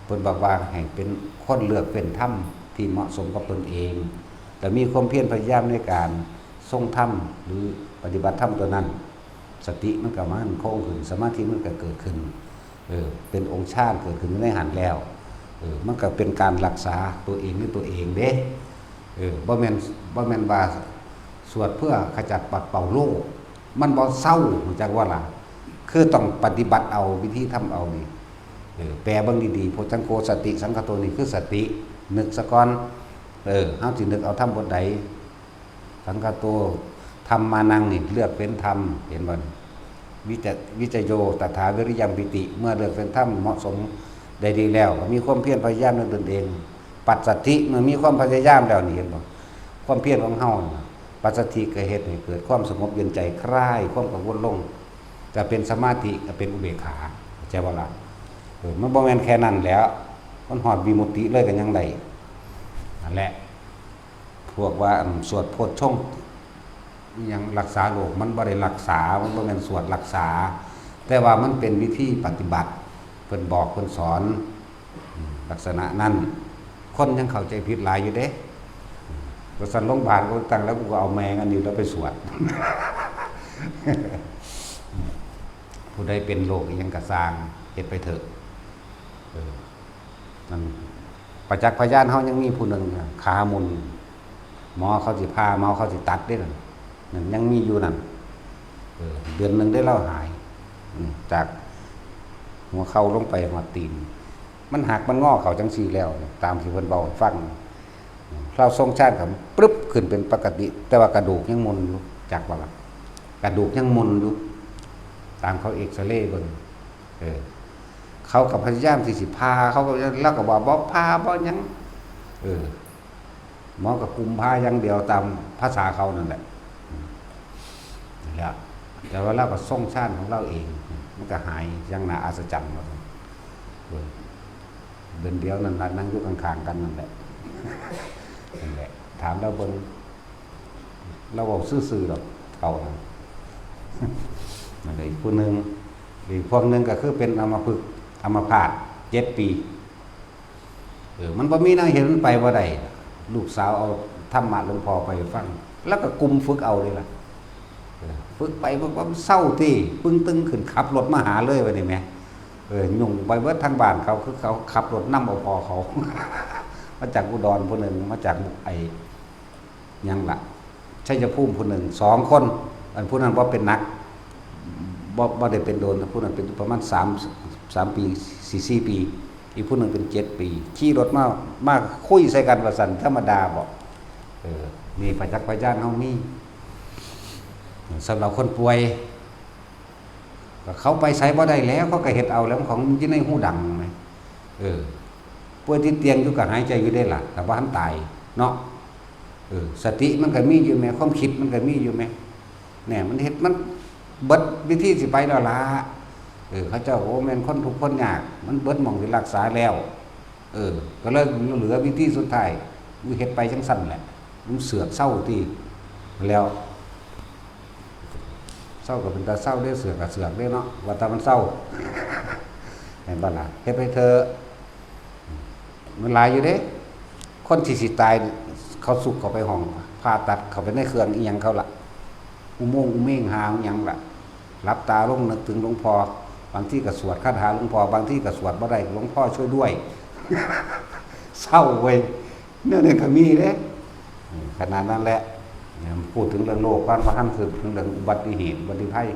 เพิ่นบอกว่าให้เป็นคนเลือกเป็นธรรมที่เหมาะสมกับตนเองแต่มีความเพียรพยายามในการทรงธรรมหรือปฏิบัติธรรมตัวนั้นสติมันก็มั่นคงขึ้นสมาธิมันก็เกิดขึ้นเป็นองค์ฌานเกิดขึ้นในหันแล้วมันก็เป็นการรักษาตัวเองด้วยตัวเองเด้บ่แม่นว่าสวดเพื่อขจัดปัดเป่าโรคมันบ่เศร้าจักว่าล่ะคือต้องปฏิบัติเอาวิธีทำเอานี่แปลเบิ่งดีๆโพชฌังโฆสติสังฆโตนี่คือสตินึกซะก่อนเฮาสินึกเอาธรรมบทใดสังฆโตธรรมมานังนี่เลือกเป็นธรรมเห็นบ่วิจโยตถาวิริยังปิติเมื่อเลือกเป็นธรรมเหมาะสมได้ดีแล้วมีความเพียรพยายามในตนเองปัสสัทธิเมื่อมีความพยายามแล้วนี่เห็นบ่ความเพียรของเฮาปัสสัทธิก็เฮ็ดให้เกิดความสงบเย็นใจคลายความกังวลลงจะเป็นสมาธิก็เป็นอุเบกขาใจว่าล่ะมันบ่แม่นแค่นั้นแล้วมันฮอดวิมุตติเลยก็ยังได้นั่นแหละพวกว่าสวดโพชฌงค์ยังรักษาโรคมันบ่ได้รักษามันบ่แม่นสวดรักษาแต่ว่ามันเป็นวิธีปฏิบัติเพิ่นบอกเพิ่นสอนลักษณะนั้นคนยังเข้าใจผิดหลายอยู่เด้ว่าซั่นโรงพยาบาลก็ตั้งแล้วกูก็เอาแมงอันนี้แล้วไปสวด ผู้ใดเป็นโรคอีหยังก็สร้างเฮ็ดไปเถอะนั่นประจักษ์พยานเฮายังมีผู้หนึ่งขามุนหมอเขาสิพาหมอเขาสิตัดได้นั่นยังมีอยู่นั่นเดือนนึงได้เล่าหายจากหัวเข่าลงไปหัวตีนมันหักมันงอเขาจังซี่แล้วตามที่เพิ่นเว้าให้ฟังเราทรงชาติครับปึ๊บขึ้นเป็นปกติแต่ว่ากระดูกยังมุนอยู่จักว่าล่ะกระดูกยังมุนอยู่ตามเขาเอ็กซเรย์เบิ่งเขากับพยายามที่สิพาเขาก็แล้วก็บอกบ่พาบ่หยังหมอก็กุมพาอย่างเดียวตามภาษาเขานั่นแหละนั่นแหละแต่ว่าเราก็ทรงชาติของเราเองมันก็หายอย่างน่าอัศจรรย์เดือนเดียวนั่นนั่งอยู่ข้างๆกันนั่นแหละนั่นแหละถามเราเบิ่งเราบอกซื่อๆหรอกเขานั่นแหละอีกผู้นึงอีกพวกนึงก็คือเป็นอัมพฤกษ์อัมพาต7 ปีมันบ่มีนางเห็นมันไปบ่ได้ลูกสาวเอาธรรมะหลวงพ่อไปฟังแล้วก็กุมฝึกเอาเลยล่ะฝึกไปบอกว่าเศร้าที่ปึ้งตึงขึ้นขับรถมาหาเลยว่านี่แม่ยุ่งไปเบิดทางบ้านเขาคือเขาขับรถนำเอาพอเขา มาจากอุดรผู้หนึ่งมาจากยังล่ะชัยภูมิผู้หนึ่ง2 คนอันผู้นั้นบ่เป็นนักบ่ได้เป็นโดนผู้นั้นเป็นประมาณ3 ปี 4 ปีอีกผู้หนึ่งเป็น7 ปีขี่รถมาคุยใส่กันว่าซั่นธรรมดาบ่นี่ประจักษ์พยานเฮามีสำหรับคนป่วยก็เขาไปไสบ่ได้แล้วเขาก็เฮ็ดเอาแล้วของอยู่ในหูดังไหมป่วยติดเตียงอยู่ก็หายใจอยู่ได้ล่ะแต่ว่าหันตายเนาะสติมันก็มีอยู่แม้ความคิดมันก็มีอยู่แม้แน่มันเฮ็ดมันเบิดวิธีสิไปแล้วล่ะเขาเจ้าโอ้แม่นคนทุกข์คนยากมันเบิดหม่องสิรักษาแล้วก็เลยเหลือวิธีสุดท้ายมึงเฮ็ดไปจังซั่นแหละมึงเสือกเศร้าที่แล้วเศร้าก็เป็นตาเศร้าได้เสือกกับเสือกได้เนาะว่าตามันเศร้าเห็นบ่ล่ะเฮ็ดไปเถอะมันหลายอยู่เด้คนที่สิตายเขาสุกเข้าไปห้องผ่าตัดเข้าไปในเครื่องอีหยังเขาล่ะอุโมงค์อุเม่งหาอีหยังล่ะรับตาลงนึกถึงหลวงพ่อบางที่ก็สวดคาถาหลวงพ่อบางที่ก็สวดบ่ได้หลวงพ่อช่วยด้วย เศร้าเว้ยเนี่ยก็มีเด้ ขนาดนั้นแหละพูดถึงเรื่องโลกบ้านว่าท่านคือถึงเรื่องอุบัติเหตุอุบัติภัย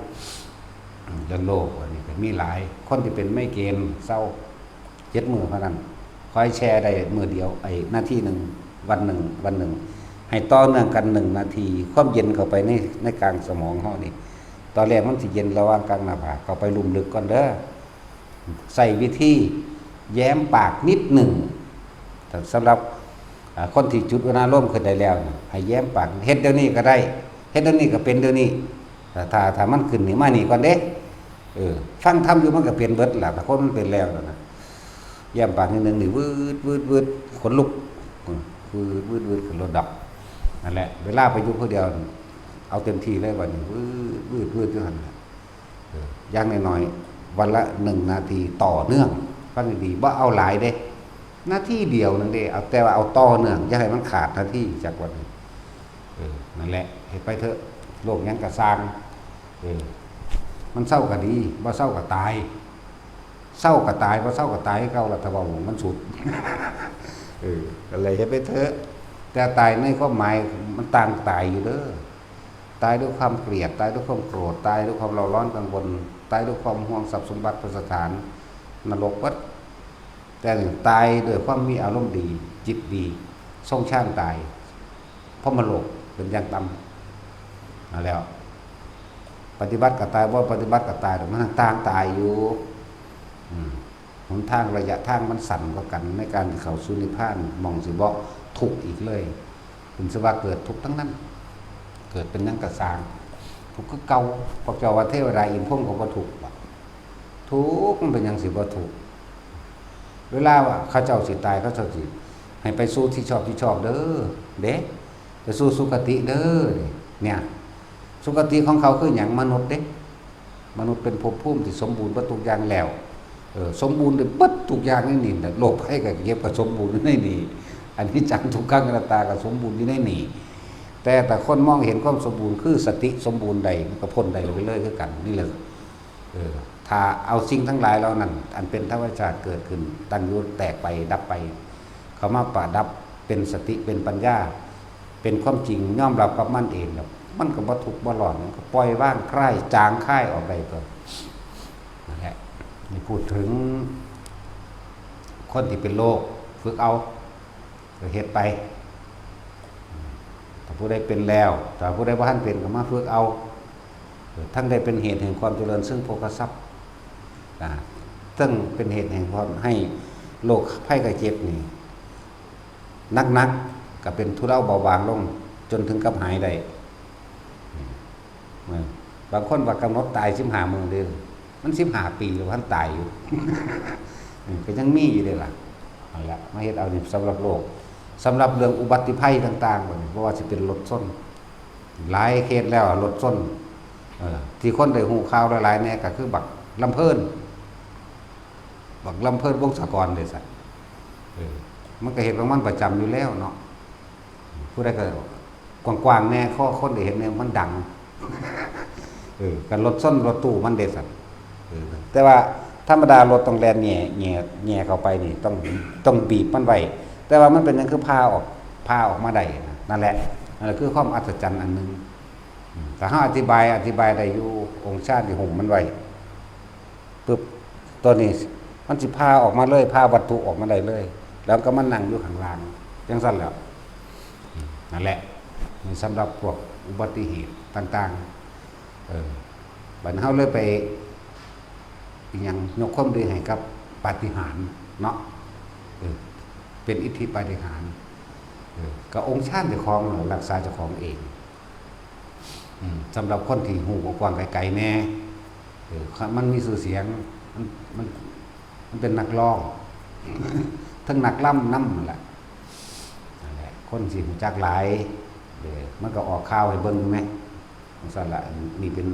เรื่องโลกวันนี้ก็มีหลายคนที่เป็นไม่เกณฑ์เศร้า7 มื้อเพราะนั้นคอยแชร์ได้มื้อเดียวไอ้หน้าที่หนึ่งวันหนึ่งให้ต่อเนื่องกัน1 นาทีความเย็นเข้าไปในกลางสมองเฮานี่ตอนแรกมันสิเย็นระหว่างกลางหน้าผากเข้าไปลุ่มลึกก่อนเด้อใส่วิธีแย้มปากนิดหนึ่งแต่สำหรับคนที่จุดอารมณ์ขึ้นได้แล้วให้แย้มปากเฮ็ดเดี๋ยวนี้ก็ได้เฮ็ดเดี๋ยวนี้ก็เป็นเดี๋ยวนี้ถ้ามันขึ้นนี่มานี่ก่อนเด้ฟังทำอยู่มันก็เป็นเบิดล่ะถ้าคนมันเป็นแล้วนะแย้มปากนิดนึงนี่วืดขนลุกวืดขึ้นรถดับนั่นแหละเวลาไปอยู่ผู้เดียวเอาเต็มที่เลยวันนี้วืดอยู่หั่นอย่างน้อยๆวันละ1 นาทีต่อเนื่องฟังดีๆบ่เอาหลายเด้หน้าที่เดียวนั่นเด้เอาแต่ว่าเอาต่อเนื่องอย่าให้มันขาดหน้าที่จากวันนี้นั่นแหละให้ไปเถอะโลกยังกระสร้างมันเศร้าก็ดีบ่เศร้าก็ตายเศร้าก็ตายบ่เศร้าก็ตายเก่าละถ้าว่ามันสุดอะไรให้ไปเถอะแต่ตายในความหมายมันต่างตายอยู่เด้อตายด้วยความเกลียดตายด้วยความโกรธตายด้วยความเราร้อนกังวลตายด้วยความห่วงทรัพย์สมบัติพระสถานนรกวัดแต่ตายด้วยความมีอารมณ์ดีจิตดีทรงช่างตายเพราะมันโลกเป็นอย่างต่ำแล้วปฏิบัติกับตายว่าปฏิบัติกับตายแต่มันต่างตายอยู่หนทางระยะทางมันสั่นกว่ากันในการเข้าสู่นิพพานมองสิบ่ทุกข์อีกเลยคุณสว่าเกิดทุกข์ทั้งนั้นเกิดเป็นยังกระสางทุกข์ก็เก่าพวกเจ้าว่าเทวดาอินพุ่มเขาก็ทุกข์ทุกข์มันเป็นยังสิบ่ทุกข์เวลาว่าเขาเจ้าสิตายเขาเจ้าสิให้ไปสู่ที่ชอบเด้อเด้ไปสู่สุคติเด้อเนี่ยสุคติของเขาคืออย่างมนุษย์เด้มนุษย์เป็นภพภูมิที่สมบูรณ์ทุกอย่างแล้วสมบูรณ์เลยปัดทุกอย่างนี่แต่โลกให้กับเก็บกับสมบูรณ์ในนี่อันนี้จังทุกขังอนัตตากับสมบูรณ์อยู่ในนี่แต่คนมองเห็นความสมบูรณ์คือสติสมบูรณ์ใดมันก็พ้นใดไปเลยคือกันนี่เลยถ้าเอาสิ่งทั้งหลายเหล่านั้นอันเป็นธรรมชาติเกิดขึ้นตั้งอยู่แตกไปดับไปเขามาปะดับเป็นสติเป็นปัญญาเป็นความจริงยอมรับกับมันเองครับมันก็บ่ทุกข์บ่ร้อนก็ปล่อยว่างคลายจางคลายออกไปก็นั่นแหละนี่พูดถึงคนที่เป็นโรคฝึกเอาเฮ็ดไปถ้าผู้ใดเป็นแล้วถ้าผู้ใดบ่ทันเป็นก็มาฝึกเอาทั้งได้เป็นเหตุแห่งความเจริญซึ่งโภคทรัพย์ซึ่งเป็นเหตุแห่งความให้โรคภัยไข้เจ็บนี่นักก็เป็นทุเลาเบาบางลงจนถึงกับหายได้บางคนว่ากำหนดตาย15 มื้อเด้อมัน15 ปีแล้วท่านตายอยู่ก็ยังมีอยู่เด้ล่ะเอาละมาเฮ็ดเอานี่สำหรับโลกสำหรับเรื่องอุบัติภัยต่างๆบ่ว่าสิเป็นรถชนหลายเคสแล้วรถชนที่คนได้ฮู้ข่าวหลายๆแน่ก็คือบักลำเพิ่นวงศกรเด้ซะมันก็เห็นของมันประจำอยู่แล้วเนาะผู้ใดก็กว้างๆแน่ข้อคนได้เห็นแน่มันดังกันรถส้นรถตู้มันเด็ดสัตว์แต่ว่าธรรมดารถต้องแล่นแง่เข้าไปนี่ต้องบีบมันไว้แต่ว่ามันเป็นนั่นคือพาออกมาได้นั่นแหละคือความอัศจรรย์อันนึงแต่ถ้าอธิบายได้อยู่องค์ชาติที่ห่มมันไว้ปึ๊บตัวนี้มันสิพาออกมาเลยพาวัตถุออกมาได้เลยแล้วก็มันนั่งอยู่ข้างล่างจังซั่นแล้วนั่นแหละนี่สำหรับพวกอุบัติเหตุต่างๆบัดเฮาเลยไปยังยกความดีให้กับปาฏิหาริย์เนาะเป็นอิทธิปาฏิหาริย์ก็องค์ชาติเจ้าของรักษาเจ้าของเองสำหรับคนที่หูกว้างไกลๆแน่มันมีชื่อเสียงมันเป็นนักร้องทั้งนักล่ำนำนั่นแหละคนสิรู้จักหลายมันก็ออกข่าวให้เบิ่งแม่ซั่นล่ะนี่เป็น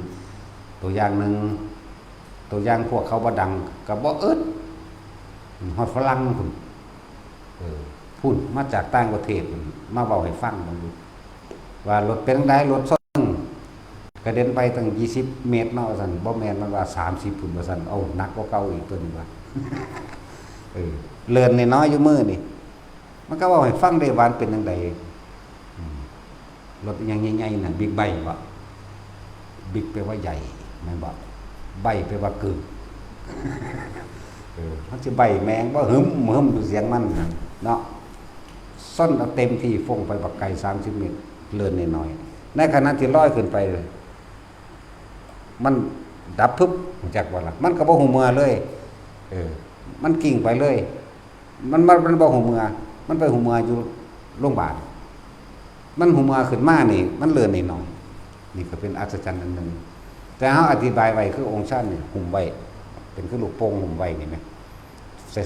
ตัวอย่างนึงตัวอย่างพวกเขาบ่ดังก็บ่อึดฮอดฝรั่งพุ่นพูดมาจากต่างประเทศมาเว้าให้ฟังบ่รู้ว่ารถเป็นจังได๋รถชนกระเด็นไปตั้ง20 เมตรเนาะซั่นบ่แม่นมันว่า30พุ่นว่าซั่นเอาหนักกว่าเก่าอีกตัวนี้ว่าเลื่อนน้อยๆอยู่มือนี่มันก็เว้าให้ฟังได้ว่าเป็นจังได รถยังใหญ่ๆน่ะบิ๊กไบค์บ่บิ๊กแปลว่าใหญ่แม่นบ่ไบแปลว่ากึ่งมันสิใบแมงบ่หึมดูเสียงมันเนาะส้นเอาเต็มที่ฟงไปบักไกล30 เมตรเลื่อนน้อยๆในขณะที่ลอยขึ้นไปเลยมันดับพึบจากว่าล่ะมันก็บ่หูเมื่อเลยมันกิ่งไปเลยมันบ่หูเมื่อมันไปหูเมื่ออยู่โรงพยาบาลมันหูเมื่อขึ้นมานี่มันเลื่อนน้อยๆนี่ก็เป็นอัศจรรย์อันนึงแต่เฮาอธิบายไว้คือองค์ชาตินี่หุ่มไว้เป็นคือลูกโป่งหุ่มไว้นี่แม่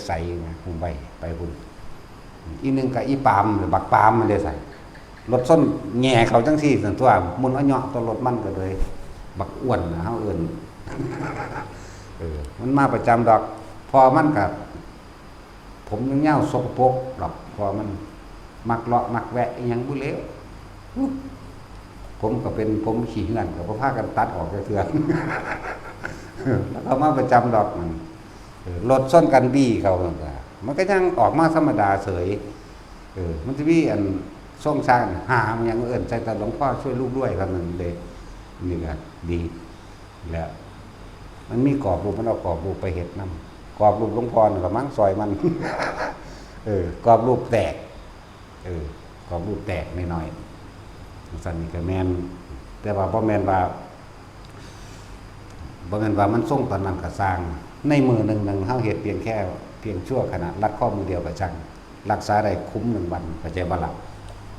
ใสๆนะหุ่มไว้ไปพุ่นอีนึงก็อีปามหรือบักปามมันได้ใส่รถส้นแง่เขาจังซี่ซั่นตัวมุนเอาเหาะตัวรถมันก็เลยบักอ้วนนะเฮาเอิ้นมันมาประจำดอกพอมันก็ผมยาวๆสกปรกดอกพอมันมักเลาะมักแวะอีหยังบ่เลวผมก็เป็นผมขี้เหือนก็บ่พากันตัดออกจักเทื่อแล้วก็มาประจำดอกมันรถส้นกันบี้เขามันก็ยังออกมาธรรมดาเฉยมันจะมีอันส่งสร้างหามันยังเอิ้นใจแต่หลวงพ่อช่วยลูกด้วยกันนั่นเลยนี่ก็ดีแล้วมันมีกรอบรูปมันเอากรอบรูปไปเฮ็ดนำกรอบรูปหลวงพ่อนี่ก็มั้งซอยมันกรอบรูปแตกกรอบรูปแตกน้อยๆสั่นนี่ก็แม่นแต่ว่าบ่แม่นว่ามันส่งตอนนั้นก็สร้างในมือหนึ่งเฮาเฮ็ดเพียงชั่วขณะรัดข้อมือเดียวก็จังรักษาได้คุ้ม1 วันเข้าใจบ่ล่ะ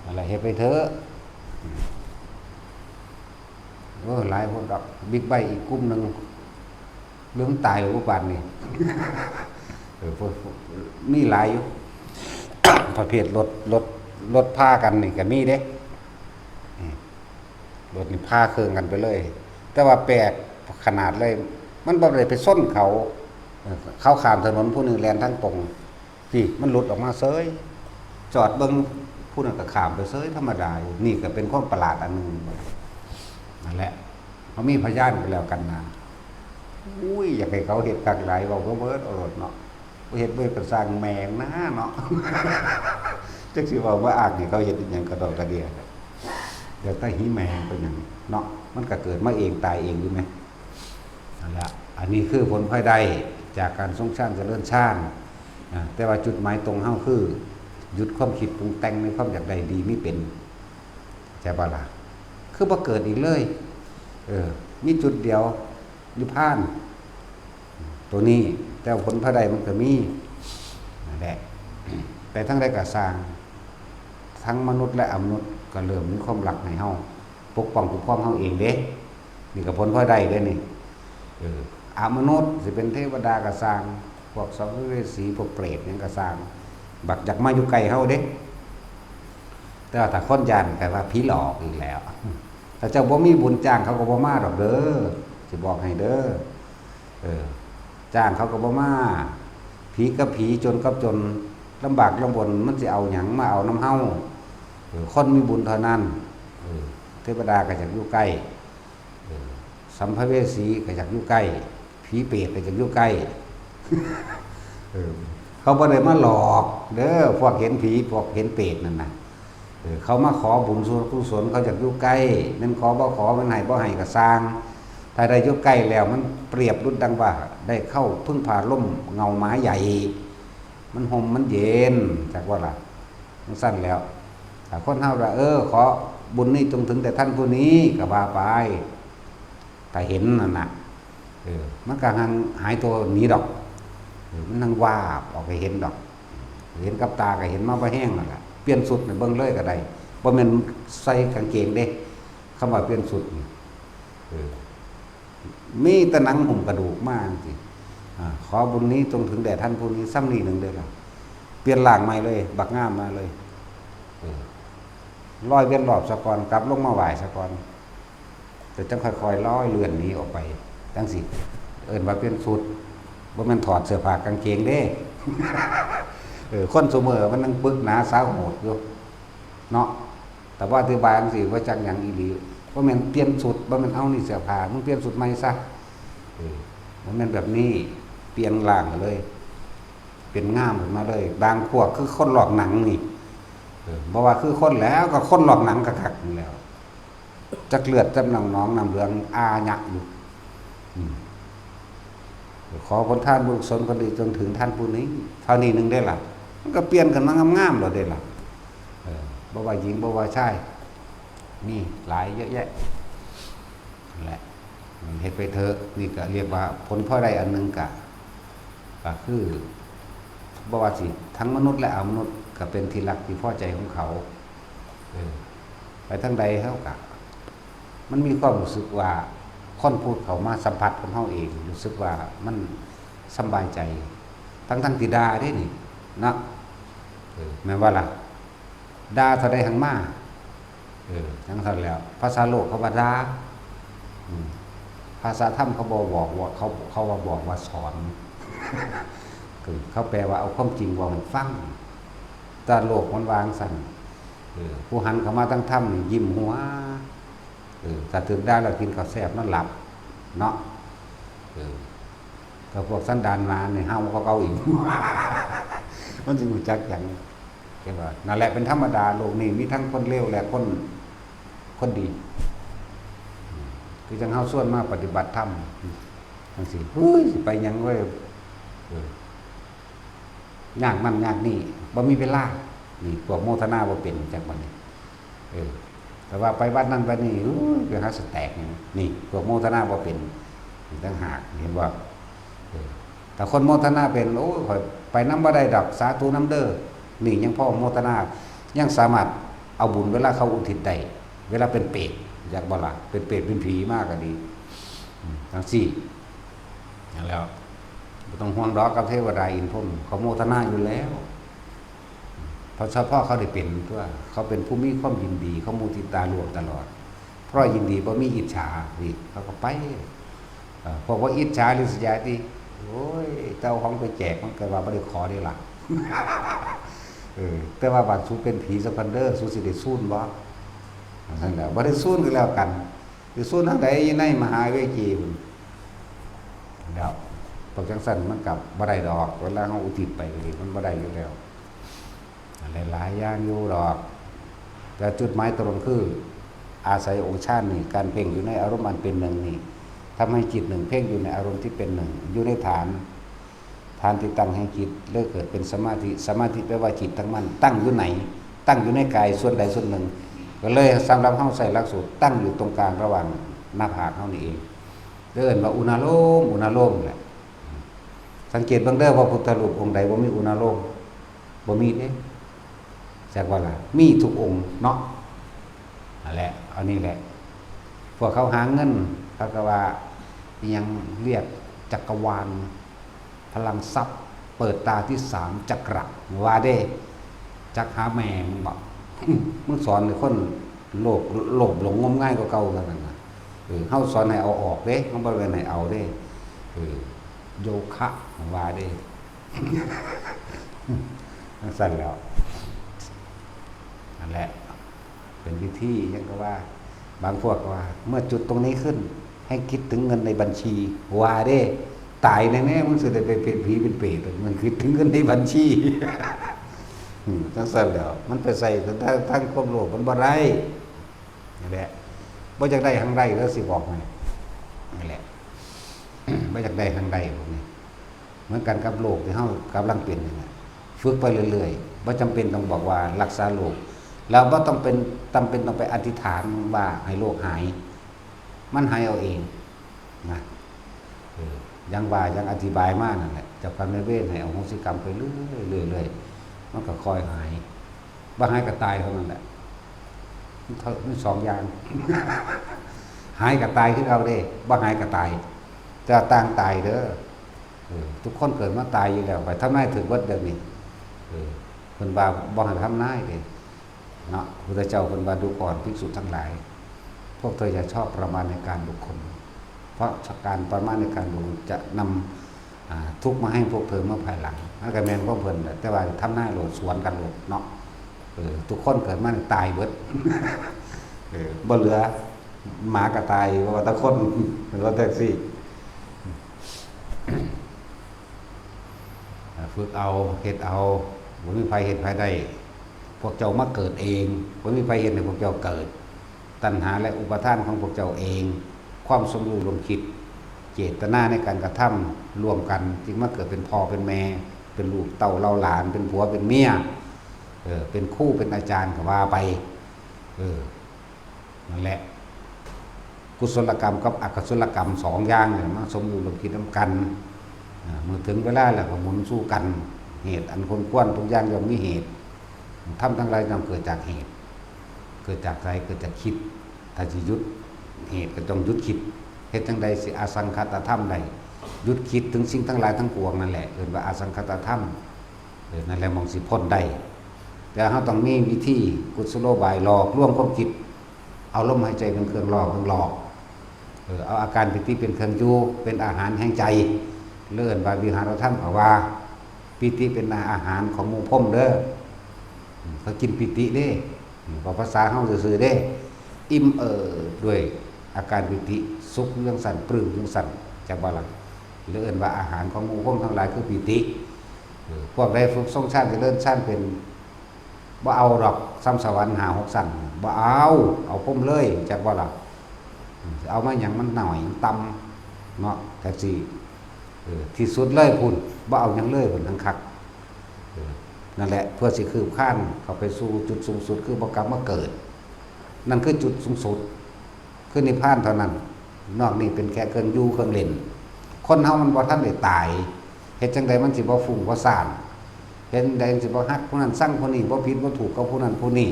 อะไรเฮ็ดไปเถอะหลายคนดอกบิ๊กไบค์อีกกลุ่มนึงเรื่องตายอุบัตินี่มีหลายอยู่ ประเภทรถพากันนี่ก็มีเด้รถนี่พาเครื่องกันไปเลยแต่ว่าแปลกขนาดเลยมันบ่ได้ไปส้นเขาข้ามถนนผู้นึงแล่นทางตรงพี่มันหลุดออกมาเซยจอดเบิ่งผู้นั้นก็ข้ามไปเซยธรรมดาอยู่นี่ก็เป็นความประหลาดอันนึงนั่นแหละเขามีพยานไปแล้วกันนะอุ้ยอยากให้เขาเฮ็ดกักหลายเว้าเบิดเอารถเนาะเฮ็ดเบิดก็สร้างแมงนะเนาะจักสิว่าว่าอากนี่เขาเฮ็ดอีหยังกระดอกกระเดียเดี๋ยวถ้าหิแมงเป็นหยังเนาะมันก็เกิดมาเองตายเองอยู่มั้ยนั่นแหละอันนี้คือผลพลอยได้จากการทรงชาติเจริญชาติแต่ว่าจุดหมายตรงเฮาคือหยุดความคิดปรุงแต่งในความอยากได้ดีไม่เป็นใช่ป่ะล่ะคือบ่เกิดอีกเลยมีจุดเดียวนิพพานตัวนี้แต่ผลพลอยได้มันก็มีนั่นแหละแต่ทั้งใดก็สร้างทั้งมนุษย์และอมนุษย์ก็เริ่มมีความรักในเฮาปกป้องคุ้มครองเฮาเองเด้นี่ก็ผลพลอยได้เด้นี่อมนุษย์สิเป็นเทวดาก็สร้างพวกสัมภเวสีพวกเปรตหยังก็สร้างบักอยากมาอยู่ใกล้เฮาเด้แต่ถ้าคนย่านก็ว่าผีหลอกอีกแล้วถ้าเจ้าบ่มีบุญจ้างเขาก็บ่มาดอกเด้อสิบอกให้เด้อจ้างเขาก็บ่มาผีกับผีจนกับจนลำบากลำบนมันสิเอาหยังมาเอาน้ำเฮาคนมีบุญเท่านั้นเทวดาก็อยากอยู่ใกล้สัมภเวสีก็อยากอยู่ใกล้ผีเปรตก็อยากอยู่ใกล้เขาบ่ได้มาหลอกเด้อพวกเห็นผีพวกเห็นเปรตนั่นน่ะเขามาขอบุญส่วนกุศลเขาอยากอยู่ใกล้นั่นขอบ่ขอมันให้บ่ให้ก็สร้างถ้าได้อยู่ใกล้แล้วมันเปรียบดุจดังว่าได้เข้าพึ่งพาร่มเงาไม้ใหญ่มันห่มมันเย็นจากว่าล่ะมันสั้นแล้วถ้าคนเฮาว่าขอบุญนี้จงถึงแต่ท่านผู้นี้ก็ว่าไปถ้าเห็นนั่นน่ะมันก็หายตัวหนีดอกมันนั่งว่าออกไปเห็นดอกเห็นกับตาก็เห็นมาบ่แห้งนั่นล่ะเปลี่ยนสุดเบิ่งเลยก็ได้บ่แม่นใส่กางเกงเด้คำว่าเปลี่ยนสุดมีแต่หนังหุ้มกระดูกมากสิขอบุญนี้จงถึงแด่ท่านผู้นี้ซ้ำนี้หนึ่งเด้อล่ะเปลี่ยนร่างใหม่เลยบักงามมาเลยลอยเวียนรอบสะกอนกลับลงมาไหว้สะกอนแต่จังค่อยๆลอยเลื่อนนี้ออกไปจังสิเอิ้นว่าเปลี่ยนสุดบ่แม่นถอดเสื้อผ้ากางเกงเด้ คนซุมื้อมันนั่งปึกหนาสาวโหดอยู่เนาะแต่ว่าอธิบายจังซี่ว่าจักหยังอีหลีบ่แม่นเปลี่ยนสุดบ่แม่นเอานี่เสื้อผ้ามึงเปลี่ยนสุดใหม่ซะบ่แม่นแบบนี้เปลี่ยนร่างเลยเป็นงามขึ้นมาเลยบางพวกคือคนหลอกหนังนี่บ่ว่าคือคนแล้วก็คนหลอกหนังคักๆนี่แล้ว จักเลือดจำหนองน้องนำเหลืองอาหยักอยู่ขอคนท่านบุญกุศลคนดีจนถึงท่านผู้นี้เท่านี้หนึ่งได้ล่ะมันก็เปลี่ยนกันมางามๆเราได้ล่ะบ่ว่าหญิงบ่ว่าชายนี่หลายเยอะแยะแหละเฮ็ดไปเถอะนี่ก็เรียกว่าผลพลอยได้อันหนึงก็คือบ่ว่าสิทั้งมนุษย์และอมนุษย์ก็เป็นที่รักที่พอใจของเขาไปทั้งใดเฮาก็มันมีความรู้สึกว่าคนพูดเขามาสัมผัสกับเฮาเองรู้สึกว่ามันสบายใจทั้งที่ด่าเด้นี่นะแม่นว่าล่ะด่าเท่าใดหังมาจังซั่นแล้วภาษาโลกเขาว่าด่าภาษาธรรมเขาบอกว่าเขาว่าบอกว่าสอนคือเขาแปลว่าเอาความจริงว่าให้ฟังแต่โลกมันวางสั่นผู้หันเข้ามาตั้งถ้ำนี่ยิ้มหัวถ้าถึงได้เรากินข้าวแซ่บนั่นหลับเนาะแต่พวกสันดานมาเนี่ยห้าวก็เกาอีก มันจะรู้จักอย่างแค่ว่านั่นแหละเป็นธรรมดาโลกนี้มีทั้งคนเลวและคนดีคือจังเฮาส่วนมากปฏิบัติธรรมจังซี่เฮ้ยสิไปหยังเว้ยยากนั่นยากนี่บ่มีเวลานี่พวกโมทนาบ่เป็นจังบัดนี้แต่ว่าไปวัดนั้นไปนี่คือหาสแตกนี่พวกโมทนาบ่เป็นต่างหากเห็นว่าแต่คนโมทนาเป็นโอ้ยข่อยไปนำบ่ได้ดอกสาธุนำเด้อนี่ยังพ่อโมทนายังสามารถเอาบุญเวลาเขาอุทิศได้เวลาเป็นเปรตอยากบ่ล่ะเป็นเปรตเป็นผีมากก็ดีจังซี่แล้วบ่ต้องห่วงดอกกับเทวดาอินทร์พรหมเขาโมทนาอยู่แล้วเพราะเฉพาะเขาได้เป็นตัวเขาเป็นผู้มีความยินดีเขามุทิตารวมตลอดเพราะยินดีบ่มีอิจฉานี่เขาก็ไปพวกว่าอิจฉาริษยาติโอ้ยเจ้าของไปแจกมันก็ว่าบ่ได้ขอได้ล่ะแต่ว่าบัดสู้เป็นผีสปันเดอร์สู้สิได้สู้บ่นั่นแหละบ่ได้สู้กันแล้วกันคือสู้ทางใดในมหาเวทีพุ่นแล้วพวกจังซั่นมันก็บ่ได้ดอกเวลาเฮาอุทิศไปนี่มันบ่ได้อยู่แล้วหลายๆอย่างอยู่ดอกแต่จุดหมายตรงคืออาศัยองค์ฌานนี่การเพ่งอยู่ในอารมณ์อันเป็นหนึ่งนี่ทำให้จิตหนึ่งเพ่งอยู่ในอารมณ์ที่เป็นหนึ่งอยู่ในฐานที่ตั้งให้จิตเลิกเกิดเป็นสมาธิแปลว่าจิตทั้งมันตั้งอยู่ไหนตั้งอยู่ในกายส่วนใดส่วนหนึ่งก็เลยสำหรับเฮาใส่หลักสูตรตั้งอยู่ตรงกลางระหว่างหน้าผากเฮานี่เองเอิ้นว่าอุณาโลมแหละสังเกตเบิ่งเด้อว่าพุทธรูปองค์ใดบ่มีอุณาโลมบ่มีเด้แสดงว่าล่ะมีทุกองค์เนาะนั่นแหละเอานี่แหละพวกเขาหาเงินเขาก็ว่ายังเรียกจักรวาลพลังทรัพย์เปิดตาที่3จักระว่าเด้จักหาแม่งบอก มึงสอนให้คนโลภหลงงมง่ายกว่าเก่ากันน่ะเฮาสอนให้เอาออกเด้มันบ่แม่นให้เอาเด้โยคะว่าเด้ สั่นแล้วนั่นแหละเป็นวิธียังก็ว่าบางพวกว่าเมื่อจุดตรงนี้ขึ้นให้คิดถึงเงินในบัญชีว่าเด้ตายแน่ๆมันสิได้ไปเป็นผีเป็นเปรตมันคิดถึงเงินในบัญชีจังซั่นแล้วมันไปใส่ทั้งความโลภมันบ่ได้นั่นแหละบ่อยากได้หังใดแล้วสิบอกให้นั่นแหละ บ่อยากได้หังใดพวกนี้เหมือนกันกับโลกที่เฮากำลังเป็นนี่แหละฝึกไปเรื่อยๆบ่จำเป็นต้องบอกว่ารักษาโรคเราบ่ต้องเป็นจำเป็นต้องไปอธิษฐานว่าให้โรคหายมันหายเอาเองนะยังว่ายังอธิบายมานั่นแหละเจ้ากรรมนายเวรให้อโหสิกรรมไปเรื่อยๆมันก็ค่อยหายบ่หายก็ตายเท่านั้นแหละมันสองอย่าง หายก็ตายคือเอาเด้บ่หายก็ตายจะต่างตายเด้อทุกคนเกิดมาตายอยู่แล้วไปทำนายถึงวัดเดิมนี่เพิ่นว่าบ่ให้ทำนายเด้เนาะพระเจ้าเพิ่นว่าดูก่อนภิกษุทั้งหลายพวกเธออย่าชอบประมาณในการบุคคลเพราะการประมาณในการบุคคลจะนำทุกข์มาให้พวกเธอเมื่อภายหลังนั่นก็แม่นของเพิ่นแต่ว่าทำนายโลดสวนกันโลดเนาะทุกคนเกิดมาตายเบิดบ่เหลือหมาก็ตายว่าแต่คนรถแท็กซี่ฝึกเอาเฮ็ดเอาบ่มีไผเฮ็ดไผได้พวกเจ้ามาเกิดเองบ่มีไผเฮ็ดให้พวกเจ้าเกิด ตัณหาและอุปทานของพวกเจ้าเอง ความสมรู้ร่วมคิดเจตนาในการกระทำร่วมกันจึงมาเกิดเป็นพ่อเป็นแม่เป็นลูกเต่าเล่าหลานเป็นผัวเป็นเมียเป็นคู่เป็นอาจารย์ก็ว่าไปนั่นแหละกุศลกรรมกับอกุศลกรรมสองอย่างเนี่ยมาสมรู้ร่วมคิดนำกันเมื่อถึงเวลาแล้วก็หมุนสู้กันเหตุอันคนควรทุกอย่างย่อมมีเหตุทำทั้งหลายย่อมเกิดจากเหตุเกิดจากใจเกิดจากคิดถ้าสิหยุดเหตุก็ต้องหยุดคิดเหตุจังใดสิอาสังคตธรรมใดหยุดคิดถึงสิ่งทั้งหลายทั้งปวงนั่นแหละเรียกว่าอาสังคตธรรมนั่นแหละมองสิพ้นได้แต่เราต้องมีวิธีกุศโลบายหลอกลวงความคิดเอาลมหายใจเป็นเครื่องหลอกเอาอาการปิติเป็นเครื่องอยู่เป็นอาหารแห่งใจเลื่อนบาวิหารธรรมเขาว่าปิติเป็นอาหารของหมู่พรหมเด้อเขากินปิติเด้ภาษาเฮาซื่อๆเด้อิ่มด้วยอาการปิติสุขเรื่องสั่นปลื้มเรื่องสั่นจากว่าหลังเลื่อนว่าอาหารของหมู่พรหมทั้งหลายคือปิติพวกใดฝึกทรงชาติจะเลื่อนชาติเป็นบ่เอาดอกซ้ำสวรรค์หาหกสั่นบ่เอาพรหมเลยจากว่าหลังเอามาอย่างมันหน่อยต่ำเนาะแต่สิที่สุดเลยคุณบ่เอาอย่างเลยผลทั้งคักนั่นแหละเพื่อสิคืบข้านเข้าไปสู่จุดสูงสุดคือบ่กลับมาเกิดนั่นคือจุดสูงสุดคือนิพพานเท่านั้นนอกนี้เป็นแค่เครื่องอยู่เครื่องเล่นคนเฮามันบ่ทันได้ตายเฮ็ดจังไดมันสิบ่ฟุ้งบ่ซ่านเฮ็ดจังไดมันสิบ่ฮักผู้นั้นสั่งผู้นี้บ่ผิดบ่ถูกกับผู้นั้นผู้นี้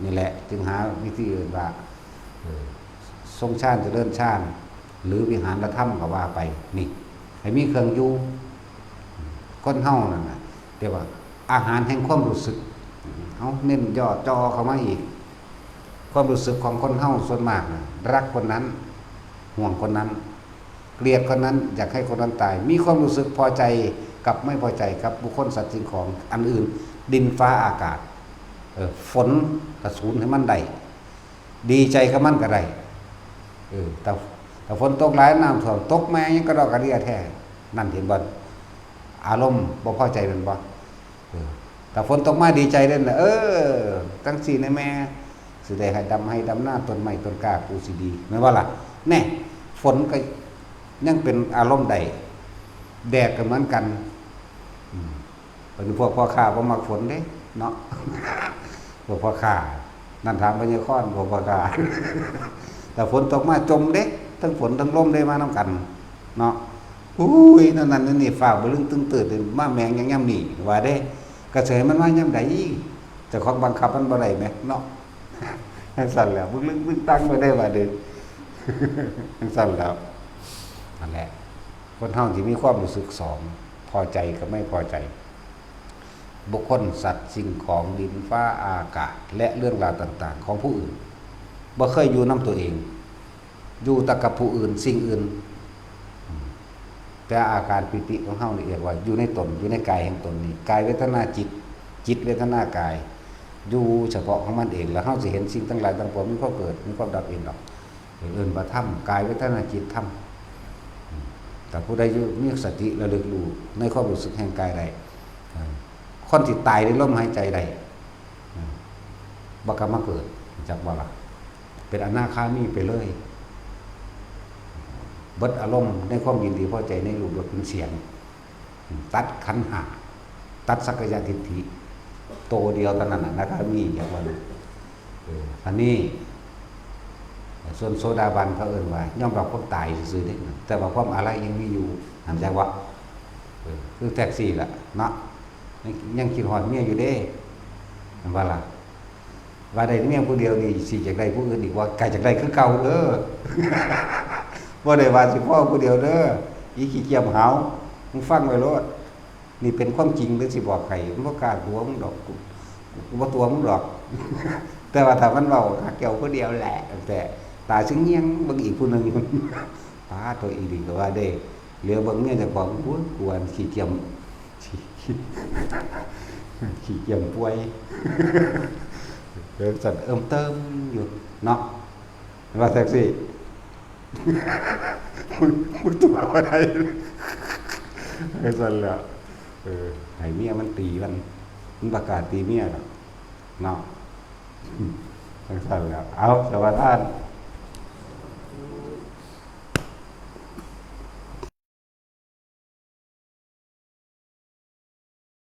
นี่แหละจึงหาวิธีอื่นว่าทรงชาติเจริญชาติหรือวิหารธรรมก็ว่าไปนี่ให้มีเครื่องอยู่คนเฮานั่นน่ะเรียกว่าอาหารแห่งความรู้สึกเอาเน้นย่อจอเข้ามาอีกความรู้สึกของคนเฮาส่วนมากนะรักคนนั้นห่วงคนนั้นเกลียดคนนั้นอยากให้คนนั้นตายมีความรู้สึกพอใจกับไม่พอใจกับบุคคลสัตว์สิ่งของอันอื่นดินฟ้าอากาศฝนกระสูนให้มันได้ดีใจกับมันก็ได้แต่ฝนตกหลายน้ำท่วมตกแม่ยังกระดอกกระเดียแท้นั่นเห็นบ่อารมณ์บ่พอใจเป็นบ่แต่ฝนตกมาดีใจเด้น่ะตั้งสี่ในแม่สิได้ให้ดำหน้าต้นไม้ต้นกล้าปูสิดีแม่นว่าล่ะแน่ฝนก็ยังเป็นอารมณ์ใดแดดก็เหมือนกันเป็นพวกพ่อข้าบ่มักฝนเด้เนาะพวกพ่อข้านั่นถามพญาค้อนพวกพ่อข้าแต่ฝนตกมาจมเด้ทั้งฝนทั้งลมได้มานำกันเนาะอุ้ยนั่นนี่ฟ้าบ่ลึงตึงตื่นมาแมงยังย่ำนี่ว่าเด้กระเสยมันมาย่ำใดเจ้าของบังคับมันบ่ได้แม่เนาะให้สั่นแล้วบึ้งตั้งบ่ได้ว่าเด้ให้สั่นแล้วนั่นแหละคนเฮาที่มีความรู้สึกสองพอใจกับไม่พอใจบุคคลสัตว์สิ่งของดินฟ้าอากาศและเรื่องราวต่างๆของผู้อื่นบ่เคยอยู่นํตัวเองอยู่แต่กับผู้อื่นสิ่งอื่นแต่อาการปิติของเฮานี่เรียกว่าอยู่ในตนอยู่ในกายแห่งตนนี่กายเวทนาจิตเวทนากายอยู่เฉพาะของมันเองแล้วเฮาสิเห็นสิ่งทั้งหลายทั้งปวงมีความเกิดมีความดับเองดอกเอิ้นว่าธรรมกายเวทนาจิตธรรมแต่ผู้ใดอยู่มีสติระลึกรู้ในความรู้สึกแห่งกายใดคนที่ตายในลมหายใจใดบ่กลับมาเกิดจักว่าล่ะเป็นอนาคามีไปเลยเบิดอารมณ์ในความยินดีพอใจในรูปรสกลิ่นเสียงตัดขันธ์ห้าตัดสักยะทิฏฐิโตเดียวเท่านั้นนะครับมีอย่างว่าอันนี้ส่วนโซดาบันเขาเอิ้นว่ายอมรับความตายซื่อๆเด้แต่ว่าความอะไรยังมีอยู่หันจักว่าคือแท็กซี่ล่ะเนาะยังคิดฮอดเมียอยู่เด้หันว่าล่ะว่าได้เมียผู้เดียวนี่สิจากได้ผู้อื่นอีกว่าไกลจากได้คือเก่าเด้อบ่ได้ว่าสิพ่อผู้เดียวเด้ออีขี้เกียจหาวมึงฟังไว้โลดนี่เป็นความจริงหรือสิบอกใครมึงบ่กล้าตัวมึงดอกกูบ่ตัวมึงดอกแต่ว่าถ้ามันเว้าหาแก้วผู้เดียวแหละแต่ตาซึ้งเงียงเบิ่งอีกผู้นึงป้าตัวอีดีก็ว่าเด้เหลือเบิ่งเมียเจ้าของกวนขี้เกียจป่วยเดินสั่นเติมอยู่เนาะว่าแท็กซี่มึงตัวอะไรไอ้สั่นแล้วให้เมียมันตีมันประกาศตีเมียเนาะ สั้นๆแล้วเอาสวัสดี